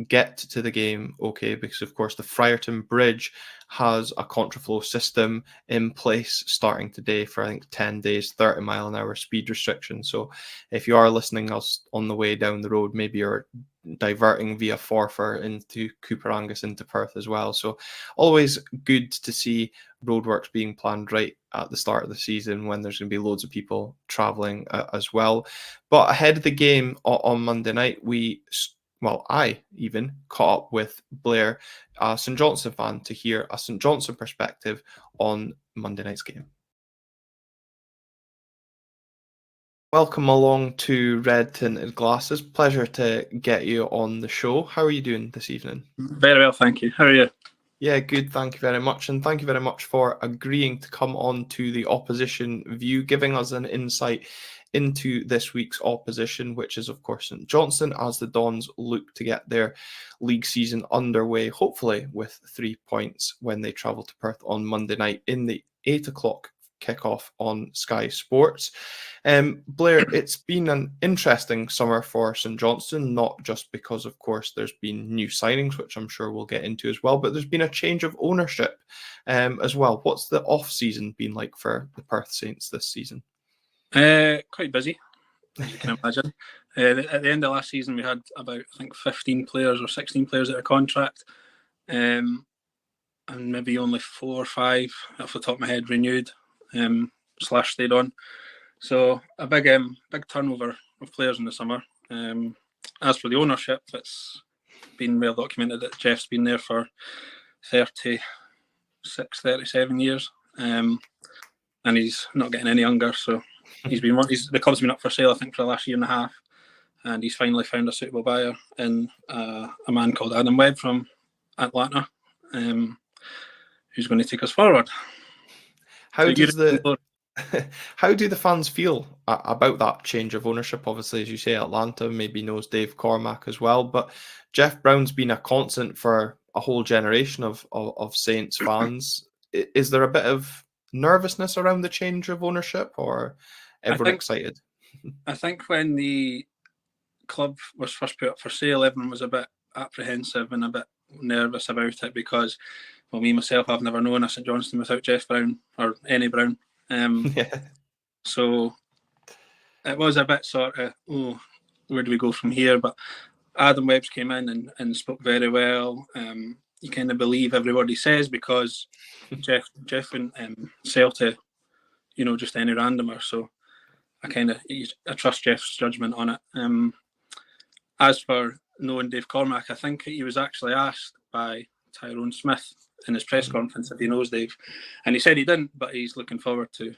get to the game okay, because of course the Friarton Bridge has a contraflow system in place starting today for I think 10 days, 30-mile-an-hour speed restriction. So if you are listening us on the way down the road, maybe you're diverting via Forfar into Cooper Angus into Perth as well. So always good to see roadworks being planned right at the start of the season when there's going to be loads of people travelling as well. But ahead of the game on Monday night, I even caught up with Blair, a St Johnstone fan, to hear a St Johnstone perspective on Monday night's game. Welcome along to Red Tinted Glasses. Pleasure to get you on the show. How are you doing this evening? Very well, thank you. How are you? Yeah, good. Thank you very much. And thank you very much for agreeing to come on to the opposition view, giving us an insight into this week's opposition, which is, of course, St Johnstone, as the Dons look to get their league season underway, hopefully with 3 points when they travel to Perth on Monday night in the 8 o'clock kickoff on Sky Sports. Blair, it's been an interesting summer for St Johnstone, not just because, of course, there's been new signings, which I'm sure we'll get into as well, but there's been a change of ownership as well. What's the off-season been like for the Perth Saints this season? Quite busy, as you can imagine. At the end of last season, we had about, I think, 15 players or 16 players out of contract, and maybe only 4 or 5 off the top of my head renewed / stayed on. So a big turnover of players in the summer. As for the ownership, it's been well documented that Jeff's been there for 36, 37 years, and he's not getting any younger. So the club's been up for sale, I think, for the last year and a half, and he's finally found a suitable buyer in a man called Adam Webb from Atlanta, who's going to take us forward. How do the fans feel about that change of ownership? Obviously, as you say, Atlanta maybe knows Dave Cormack as well, but Jeff Brown's been a constant for a whole generation of Saints fans. Is there a bit of nervousness around the change of ownership, or everyone excited? I think when the club was first put up for sale, everyone was a bit apprehensive and a bit nervous about it because, well, me myself, I've never known a St Johnstone without Jeff Brown or any Brown. Yeah. So it was a bit sort of, oh, where do we go from here? But Adam Webbs came in and spoke very well. You kind of believe every word he says because Jeff wouldn't sell to, just any randomer. So I trust Jeff's judgment on it. As for knowing Dave Cormack, I think he was actually asked by Tyrone Smith in his press conference if he knows Dave, and he said he didn't, but he's looking forward to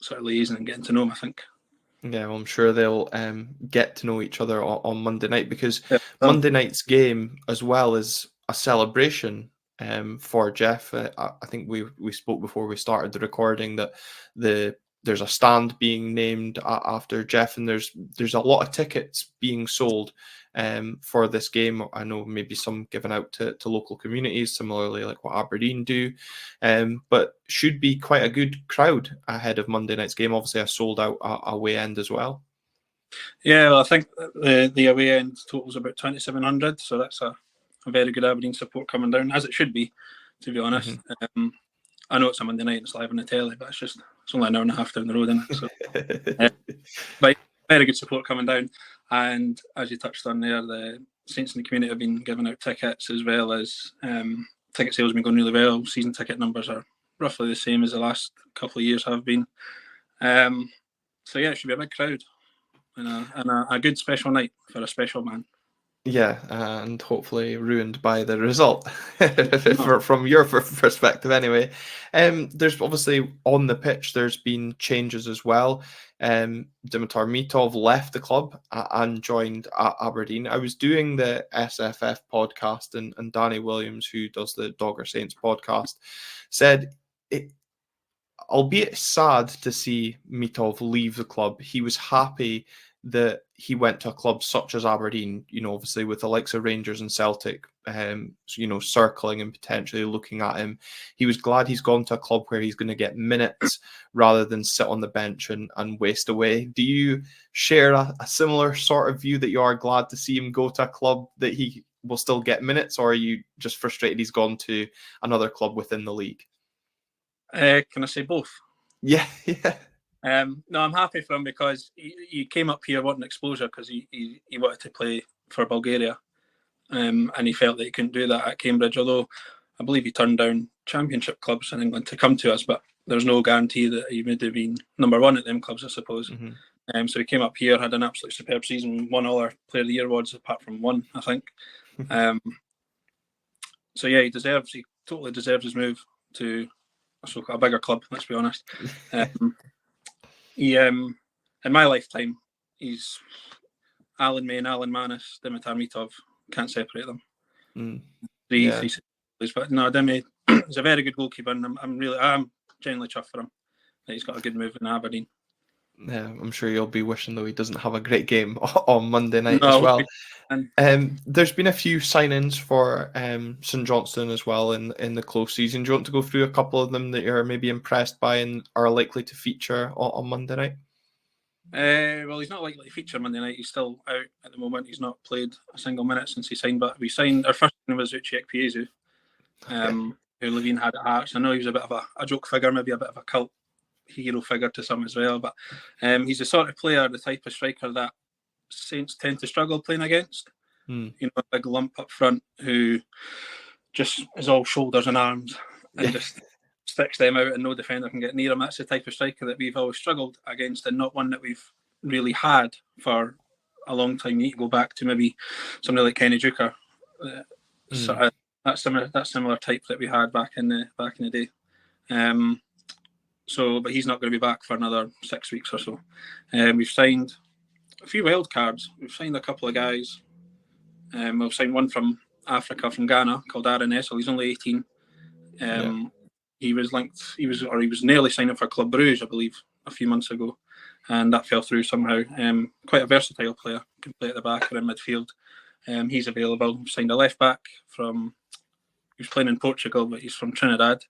sort of liaising and getting to know him, I think. Yeah, well, I'm sure they'll get to know each other on Monday night, because Monday night's game as well is a celebration for Jeff. I think we spoke before we started the recording that there's a stand being named after Jeff, and there's a lot of tickets being sold for this game. I know maybe some given out to local communities, similarly like what Aberdeen do, but should be quite a good crowd ahead of Monday night's game. Obviously a sold out away end as well. Yeah, well, I think the away end totals about 2,700, so that's a very good Aberdeen support coming down, as it should be, to be honest. I know it's a Monday night and it's live on the telly, but it's only an hour and a half down the road, isn't it? So, but very good support coming down. And as you touched on there, the Saints in the community have been giving out tickets, as well as ticket sales have been going really well. Season ticket numbers are roughly the same as the last couple of years have been. So yeah, it should be a big crowd and a good special night for a special man. Yeah, and hopefully ruined by the result from your perspective anyway. There's obviously on the pitch, there's been changes as well. Dimitar Mitov left the club and joined Aberdeen. I was doing the SFF podcast, and Danny Williams, who does the Dogger Saints podcast, said it, albeit sad to see Mitov leave the club, he was happy that he went to a club such as Aberdeen, obviously with the likes of Rangers and Celtic, circling and potentially looking at him. He was glad he's gone to a club where he's going to get minutes rather than sit on the bench and waste away. Do you share a similar sort of view, that you are glad to see him go to a club that he will still get minutes, or are you just frustrated he's gone to another club within the league? Can I say both? Yeah. No, I'm happy for him because he came up here wanting exposure because he wanted to play for Bulgaria, and he felt that he couldn't do that at Cambridge, although I believe he turned down championship clubs in England to come to us, but there's no guarantee that he would have been number one at them clubs, I suppose. So he came up here, had an absolute superb season, won all our Player of the Year awards apart from one, I think. So yeah, he totally deserves his move to a bigger club, let's be honest. He, in my lifetime, he's Alan May and Alan Manis, Dimitar Mitov. Can't separate them. Three, but no, Dimi is a very good goalkeeper, and I'm genuinely chuffed for him that he's got a good move in Aberdeen. Yeah, I'm sure you'll be wishing, though, he doesn't have a great game on Monday night as well. There's been a few signings for St Johnstone as well in the close season. Do you want to go through a couple of them that you're maybe impressed by and are likely to feature on Monday night? Well, he's not likely to feature Monday night. He's still out at the moment. He's not played a single minute since he signed. But we signed, our first one was Uche Ekpiezu, who Levine had at Hearts. I know he was a bit of a joke figure, maybe a bit of a cult hero figure to some as well. But he's the sort of player, the type of striker that Saints tend to struggle playing against. A big lump up front who just is all shoulders and arms and just sticks them out and no defender can get near him. That's the type of striker that we've always struggled against, and not one that we've really had for a long time. You need to go back to maybe somebody like Kenny Duker. That similar type that we had back in the day. But he's not going to be back for another 6 weeks or so. We've signed a few wild cards. We've signed a couple of guys. We've signed one from Africa, from Ghana, called Aaron Essel. He's only 18. He was nearly signing for Club Bruges, I believe, a few months ago, and that fell through somehow. Quite a versatile player, can play at the back or in midfield. He's available. We've signed a left back he was playing in Portugal, but he's from Trinidad.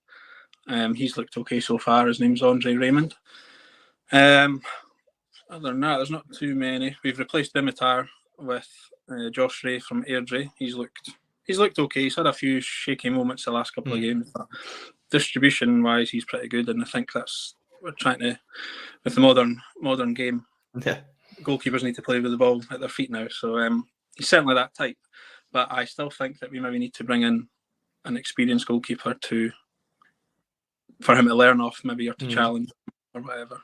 He's looked okay so far. His name's Andre Raymond. Other than that, there's not too many. We've replaced Dimitar with Josh Ray from Airdrie. He's looked okay. He's had a few shaky moments the last couple of games, but distribution wise, he's pretty good. And I think we're trying to, with the modern game, goalkeepers need to play with the ball at their feet now. So he's certainly that type. But I still think that we maybe need to bring in an experienced goalkeeper for him to learn off, maybe, or to challenge or whatever.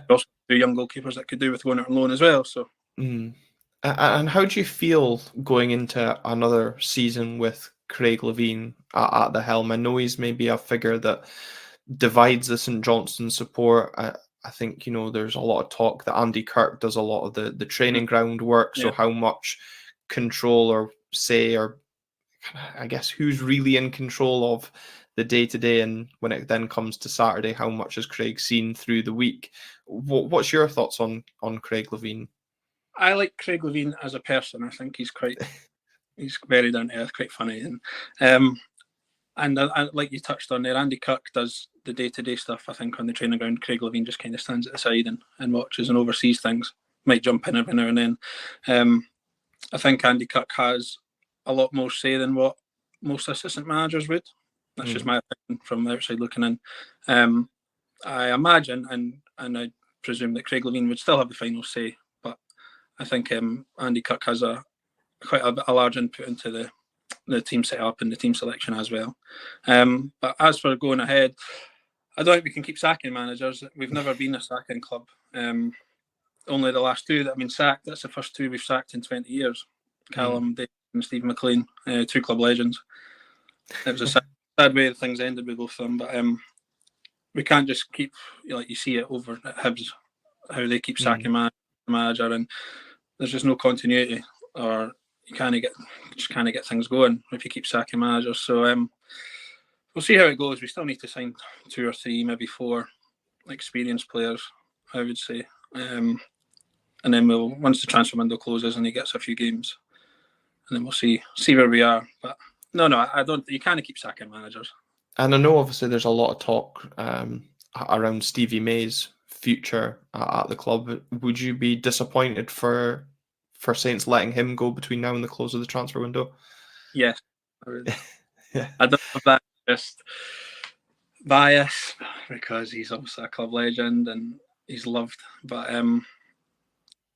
Also, 2 young goalkeepers that could do with going out on loan as well. So. And how do you feel going into another season with Craig Levein at the helm? I know he's maybe a figure that divides the St Johnstone support. I think, there's a lot of talk that Andy Kirk does a lot of the training ground work. So how much control or say, or I guess who's really in control of the day-to-day, and when it then comes to Saturday, how much has Craig seen through the week? What's your thoughts on Craig Levein? I like Craig Levein as a person. I think he's very down to earth, quite funny, and like you touched on there, Andy Kirk does the day-to-day stuff. I think on the training ground, Craig Levein just kind of stands at the side and watches and oversees things. Might jump in every now and then. I think Andy Kirk has a lot more say than what most assistant managers would. That's just my opinion from the outside looking in. I imagine and I presume that Craig Levein would still have the final say, but I think Andy Kirk has quite a large input into the team setup and the team selection as well. But as for going ahead, I don't think we can keep sacking managers. We've never been a sacking club. Only the last 2 that have been sacked. That's the first 2 we've sacked in 20 years. Callum Davis and Steve McLean, 2 club legends. It was a sad way that things ended with both of them, but we can't just keep, like you see it over at Hibs, how they keep sacking manager, and there's just no continuity, or you can't get things going if you keep sacking managers. So we'll see how it goes. We still need to sign 2 or 3, maybe 4 experienced players, I would say. And then once the transfer window closes and he gets a few games, and then we'll see where we are. But no, I don't. You can't keep sacking managers. And I know obviously there's a lot of talk around Stevie May's future at the club. Would you be disappointed for Saints letting him go between now and the close of the transfer window? Yes, I would. I don't know if that's just bias, because he's obviously a club legend and he's loved, but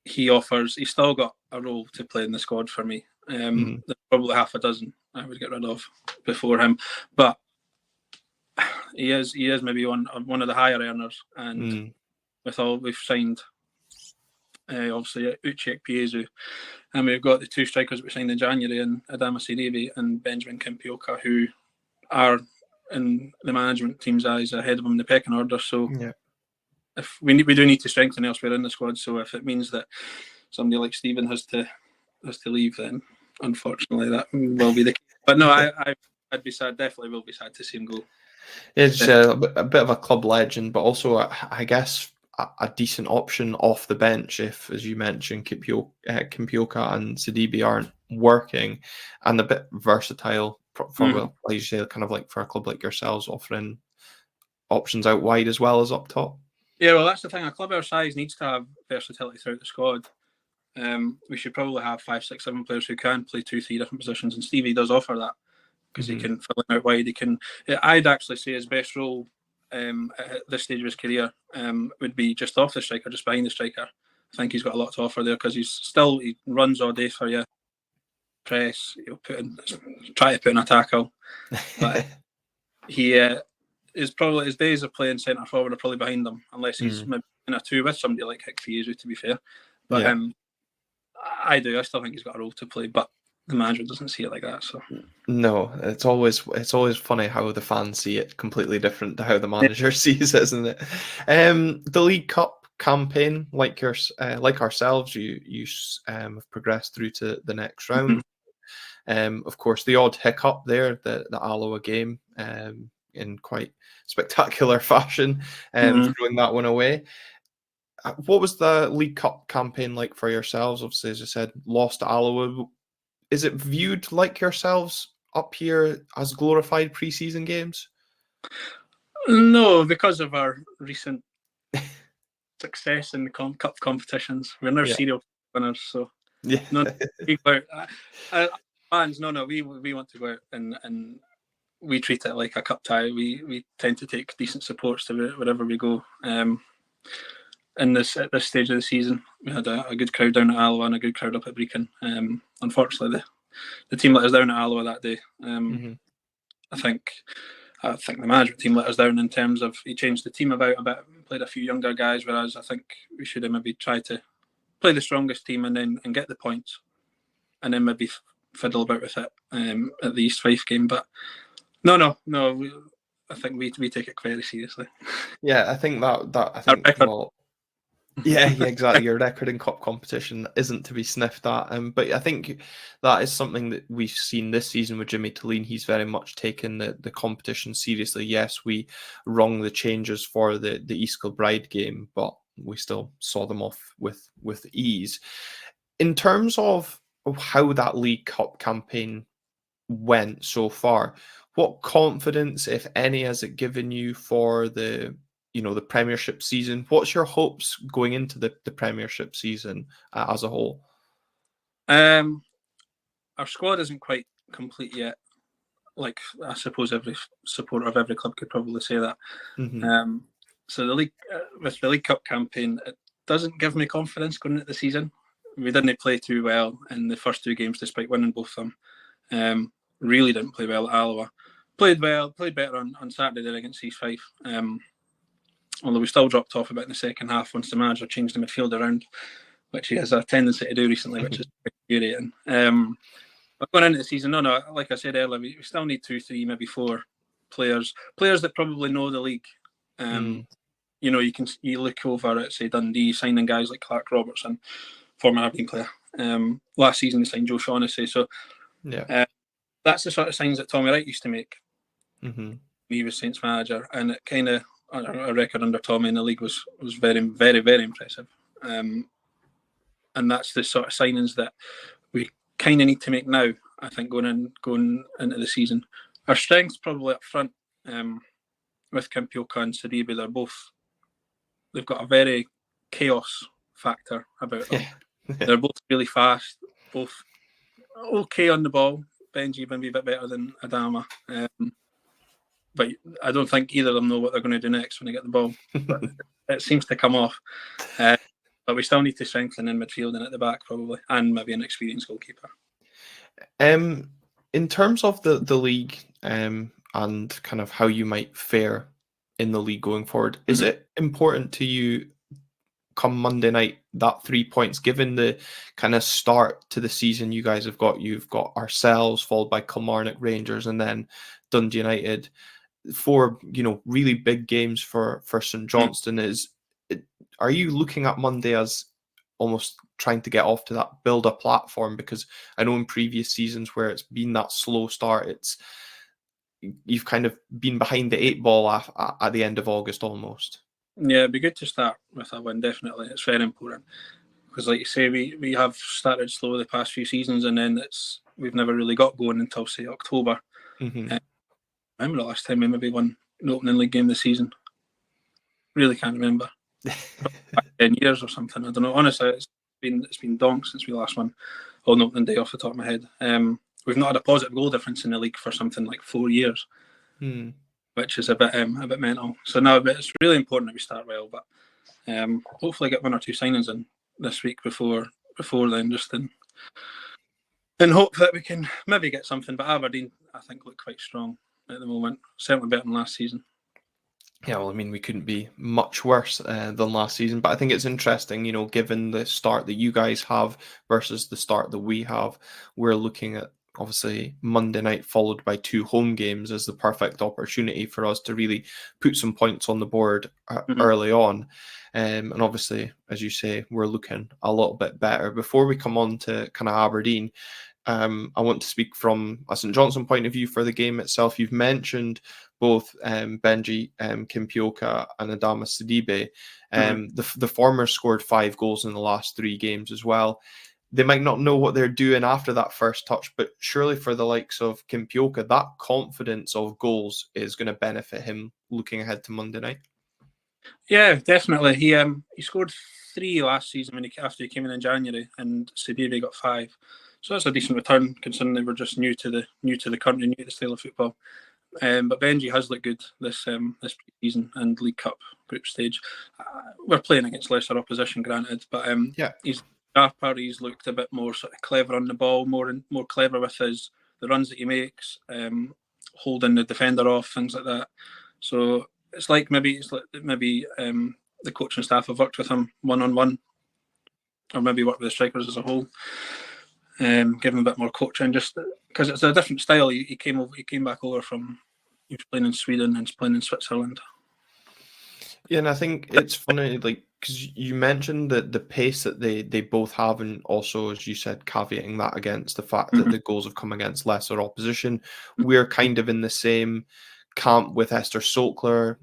he's still got a role to play in the squad for me. There's probably half a dozen I would get rid of before him, but he is maybe one of the higher earners, and with all we've signed, obviously Uche Ekpiezu, and we've got the 2 strikers we signed in January, and Adama Sidibe and Benjamin Kimpioka, who are in the management team's eyes ahead of him in the pecking order. So if we do need to strengthen elsewhere in the squad. So if it means that somebody like Stephen has to leave, then unfortunately that will be the case. But no, I'd be sad. Definitely will be sad to see him go. It's a bit of a club legend, but also I guess a decent option off the bench if, as you mentioned, Kimpioka and Sidibe aren't working, and a bit versatile for like you say, kind of like for a club like yourselves, offering options out wide as well as up top. Yeah, well, that's the thing. A club our size needs to have versatility throughout the squad. We should probably have 5, 6, 7 players who can play 2, 3 different positions, and Stevie does offer that, because he can fill it out wide. I'd actually say his best role at this stage of his career would be just off the striker, just behind the striker. I think he's got a lot to offer there, because he runs all day for you, press, try to put in a tackle, but he is probably, his days of playing centre forward are probably behind him, unless he's maybe in a 2 with somebody like Ekpiezu, to be fair. But I still think he's got a role to play, but the manager doesn't see it like that. So no, it's always funny how the fans see it completely different to how the manager sees it, isn't it? The League Cup campaign, like ourselves, you have progressed through to the next round. Of course, the odd hiccup there, the Alloa game, in quite spectacular fashion, throwing that one away. What was the League Cup campaign like for yourselves? Obviously, as I said, lost to Alloa. Is it viewed like yourselves up here as glorified pre-season games? No, because of our recent success in the cup competitions. We're now serial winners, so Yeah. No, we go out. Fans, no, we want to go out and we treat it like a cup tie. We tend to take decent supports to wherever we go. At this stage of the season, we had a good crowd down at Alloa and a good crowd up at Brecon. Unfortunately, the team let us down at Alloa that day. I think the management team let us down in terms of he changed the team about a bit, played a few younger guys, whereas I think we should have maybe tried to play the strongest team and get the points, and then maybe fiddle about with it at the East Fife game. But no. I think we take it very seriously. Yeah, I think well. Yeah, exactly. Your record in cup competition isn't to be sniffed at. But I think that is something that we've seen this season with Jimmy Tulline. He's very much taken the competition seriously. Yes, we rung the changes for the East Kilbride game, but we still saw them off with ease. In terms of how that League Cup campaign went so far, what confidence, if any, has it given you for the Premiership season? What's your hopes going into the Premiership season as a whole? Our squad isn't quite complete yet. Like, I suppose every supporter of every club could probably say that. So the league, with the League Cup campaign, it doesn't give me confidence going into the season. We didn't play too well in the first two games, despite winning both of them. Really didn't play well at Alloa. Played better on Saturday there against East Fife. Although we still dropped off a bit in the second half once the manager changed the midfield around, which he has a tendency to do recently, which is infuriating. But going into the season, no, like I said earlier, we still need 2, 3, maybe 4 players that probably know the league. You look over at, say, Dundee, signing guys like Clark Robertson, former Aberdeen player. Last season they signed Joe Shaughnessy. So that's the sort of signs that Tommy Wright used to make. He was Saints manager, and it kind of, a record under Tommy in the league was very, very, very impressive. And that's the sort of signings that we kind of need to make now, I think, going into the season. Our strengths probably up front with Kimpioka and Sidibe. They've got a very chaos factor about them. They're both really fast, both okay on the ball. Benji maybe a bit better than Adama. But I don't think either of them know what they're going to do next when they get the ball. But it seems to come off. But we still need to strengthen in midfield and at the back probably, and maybe an experienced goalkeeper. In terms of the league and kind of how you might fare in the league going forward, is it important to you come Monday night that 3 points, given the kind of start to the season you guys have got? You've got ourselves followed by Kilmarnock, Rangers, and then Dundee United. 4 really big games for St Johnstone. Are you looking at Monday as almost trying to get off to that build a platform? Because I know in previous seasons where it's been that slow start, you've kind of been behind the 8 ball at the end of August almost. Yeah, it'd be good to start with a win, definitely. It's very important. Because like you say, we have started slow the past few seasons, and then we've never really got going until, say, October. I remember the last time we maybe won an opening league game this season. Really can't remember. 10 years or something. I don't know. Honestly, it's been donk since we last won on opening day off the top of my head. We've not had a positive goal difference in the league for something like 4 years, which is a bit mental. So now it's really important that we start well. But hopefully get 1 or 2 signings in this week before then, just in hope that we can maybe get something. But Aberdeen, I think, look quite strong at the moment. Certainly better than last season. Yeah, well, I mean, we couldn't be much worse than last season. But I think it's interesting, given the start that you guys have versus the start that we have. We're looking at, obviously, Monday night followed by 2 home games as the perfect opportunity for us to really put some points on the board early on. And obviously, as you say, we're looking a little bit better. Before we come on to kind of Aberdeen, I want to speak from a St Johnstone point of view for the game itself. You've mentioned both Benji Kimpioka and Adama Sidibe. The former scored 5 goals in the last 3 games as well. They might not know what they're doing after that first touch, but surely for the likes of Kimpioka, that confidence of goals is going to benefit him looking ahead to Monday night. Yeah, definitely. He scored 3 last season after he came in January, and Sibibi got 5. So that's a decent return considering they were just new to the country, new to the style of football. But Benji has looked good this pre-season and League Cup group stage. We're playing against lesser opposition, granted, but he's sharper. He's looked a bit more sort of clever on the ball, more clever with the runs that he makes, holding the defender off, things like that. So it's like maybe the coaching staff have worked with him one-on-one, or maybe worked with the strikers as a whole. Give him a bit more coaching, just because it's a different style. He came back over from, he was playing in Sweden and he's playing in Switzerland. Yeah, and I think it's funny, like, because you mentioned that the pace that they both have, and also, as you said, caveating that against the fact that the goals have come against lesser opposition. We're kind of in the same camp with Esther Sokler.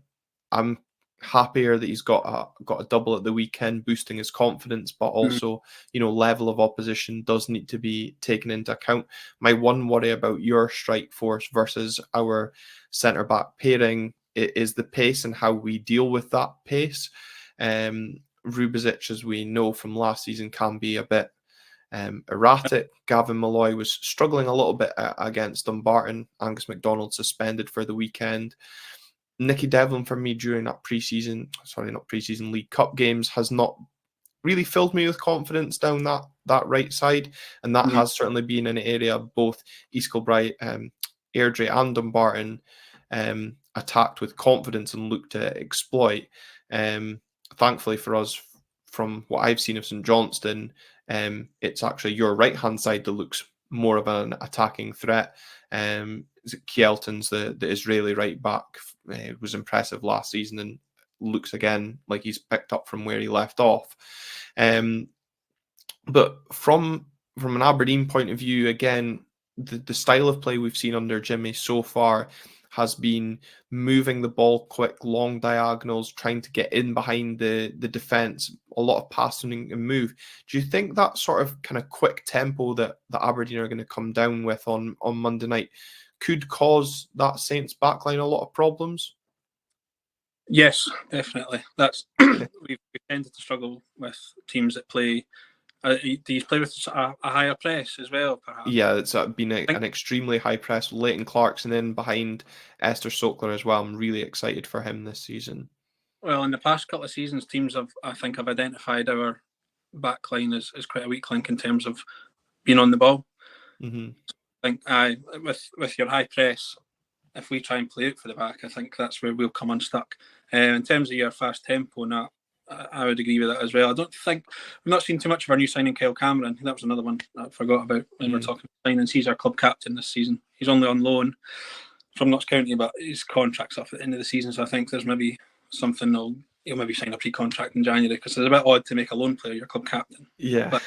I'm happier that he's got a double at the weekend, boosting his confidence, but also, level of opposition does need to be taken into account. My one worry about your strike force versus our centre back pairing is the pace and how we deal with that pace. Rubezic, as we know from last season, can be a bit erratic. Gavin Malloy was struggling a little bit against Dumbarton. Angus MacDonald suspended for the weekend. Nicky Devlin, for me, during that League Cup games, has not really filled me with confidence down that right side, and that has certainly been an area both East Kilbride, Airdrie and Dumbarton attacked with confidence and looked to exploit. Thankfully for us, from what I've seen of St Johnstone, it's actually your right-hand side that looks more of an attacking threat. Kielton's the Israeli right back was impressive last season and looks again like he's picked up from where he left off. But from an Aberdeen point of view, again, the style of play we've seen under Jimmy so far has been moving the ball quick, long diagonals, trying to get in behind the defence, a lot of passing and move. Do you think that sort of kind of quick tempo that Aberdeen are going to come down with on Monday night could cause that Saints backline a lot of problems? Yes, definitely. That's we've tended to struggle with teams that play. Do you play with a higher press as well, perhaps? Yeah, it's been an extremely high press. Leighton Clarkson in behind Esther Sokler as well. I'm really excited for him this season. Well, in the past couple of seasons, teams have identified our backline as quite a weak link in terms of being on the ball. Mm-hmm. I think with your high press, if we try and play out for the back, I think that's where we'll come unstuck. In terms of your fast tempo and that, I would agree with that as well. I've not seen too much of our new signing, Kyle Cameron. That was another one I forgot about when we're talking signings. He's our club captain this season. He's only on loan from Notts County, but his contract's up at the end of the season, so I think there's maybe something he'll maybe sign a pre-contract in January, because it's a bit odd to make a loan player your club captain. Yeah. But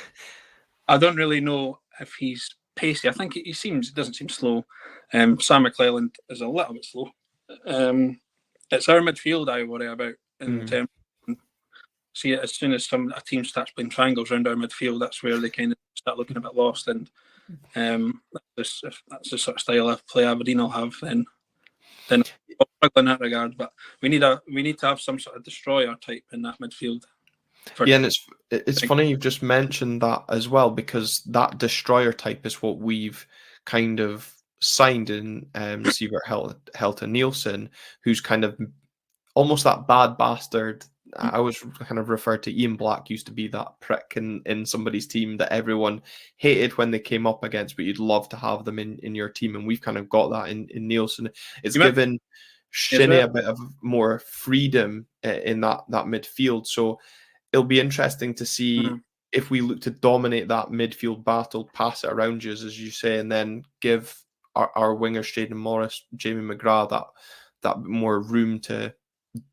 I don't really know if he's pacey. I think he doesn't seem slow. Sam McClelland is a little bit slow. It's our midfield I worry about in terms. See, as soon as a team starts playing triangles around our midfield, that's where they kind of start looking a bit lost. And if that's the sort of style of play Aberdeen will have, then we'll struggle in that regard. But we need to have some sort of destroyer type in that midfield. And it's funny you've just mentioned that as well, because that destroyer type is what we've kind of signed in Sievert Helta Nielsen, who's kind of almost that bad bastard. I always kind of refer to Ian Black used to be that prick in somebody's team that everyone hated when they came up against, but you'd love to have them in your team. And we've kind of got that in Nielsen. It's given Shinnie a bit of more freedom in that midfield. So it'll be interesting to see if we look to dominate that midfield battle, pass it around you, as you say, and then give our wingers, Jaden Morris, Jamie McGrath, that more room to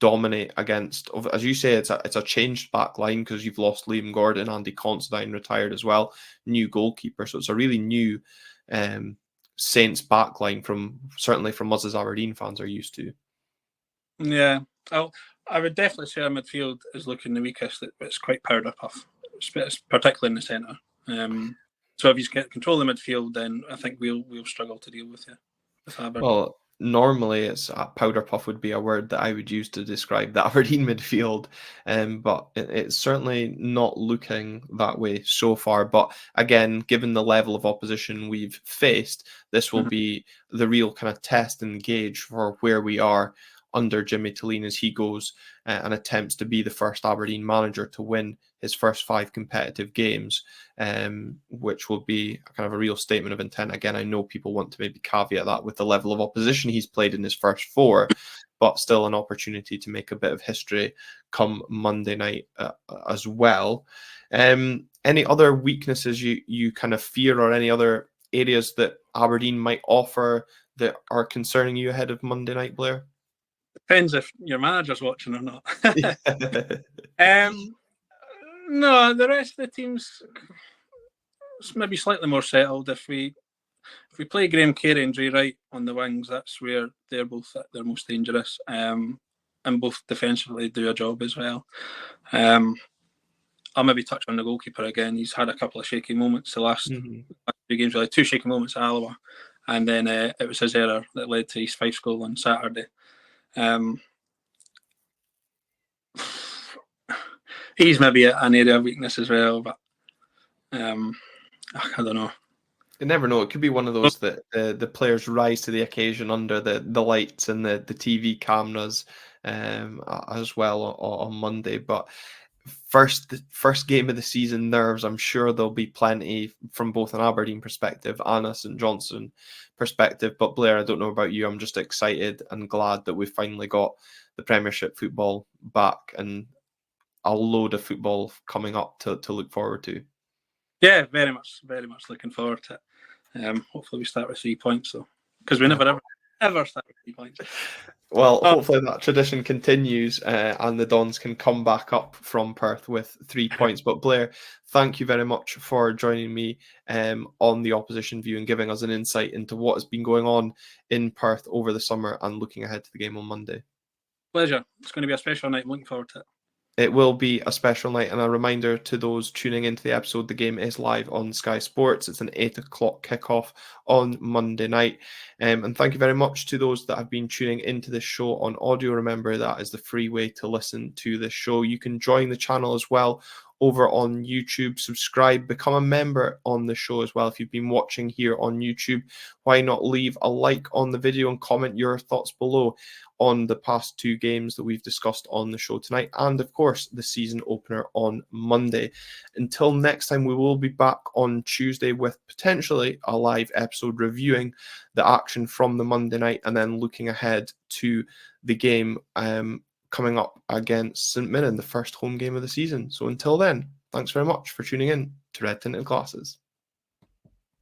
dominate against. As you say, it's a changed back line because you've lost Liam Gordon, Andy Considine retired as well, new goalkeeper. So it's a really new Saints back line certainly from us as Aberdeen fans are used to. Yeah, I would definitely say our midfield is looking the weakest. It's quite Powderpuff, particularly in the centre. So if you get control of the midfield, then I think we'll struggle to deal with you. Well, normally it's powder puff would be a word that I would use to describe the Aberdeen midfield, but it's certainly not looking that way so far. But again, given the level of opposition we've faced, this will be the real kind of test and gauge for where we are under Jimmy Tilleen as he goes and attempts to be the first Aberdeen manager to win his first 5 competitive games, which will be kind of a real statement of intent. Again, I know people want to maybe caveat that with the level of opposition he's played in his first 4, but still an opportunity to make a bit of history come Monday night as well. Any other weaknesses you kind of fear, or any other areas that Aberdeen might offer that are concerning you ahead of Monday night, Blair? Depends if your manager's watching or not. Yeah. No, the rest of the team's maybe slightly more settled. If we play Graham Carey and Dre Wright on the wings, that's where they're both at their most dangerous, and both defensively do a job as well. I'll maybe touch on the goalkeeper again. He's had a couple of shaky moments the last 2 games, really 2 shaky moments at Alloa, and then it was his error that led to East Fife's goal on Saturday. He's maybe an area of weakness as well, but I don't know. You never know. It could be one of those that the players rise to the occasion under the lights and the TV cameras as well on Monday. But first game of the season nerves, I'm sure there'll be plenty from both an Aberdeen perspective and a St Johnstone perspective. But Blair, I don't know about you. I'm just excited and glad that we've finally got the Premiership football back and a load of football coming up to look forward to. Yeah, very much looking forward to it. Hopefully we start with 3 points, though, because we never ever start with 3 points. Well, hopefully that tradition continues and the Dons can come back up from Perth with 3 points. But Blair, thank you very much for joining me on the Opposition View and giving us an insight into what has been going on in Perth over the summer and looking ahead to the game on Monday. Pleasure. It's going to be a special night. I'm looking forward to it. It will be a special night, and a reminder to those tuning into the episode, the game is live on Sky Sports. It's an 8 o'clock kickoff on Monday night. And thank you very much to those that have been tuning into this show on audio. Remember, that is the free way to listen to this show. You can join the channel as well over on YouTube. Subscribe, become a member on the show as well. If you've been watching here on YouTube, why not leave a like on the video and comment your thoughts below on the past 2 games that we've discussed on the show tonight, and of course the season opener on Monday. Until next time, we will be back on Tuesday with potentially a live episode reviewing the action from the Monday night and then looking ahead to the game coming up against St Mirren, the first home game of the season. So until then, thanks very much for tuning in to Red Tinted Glasses.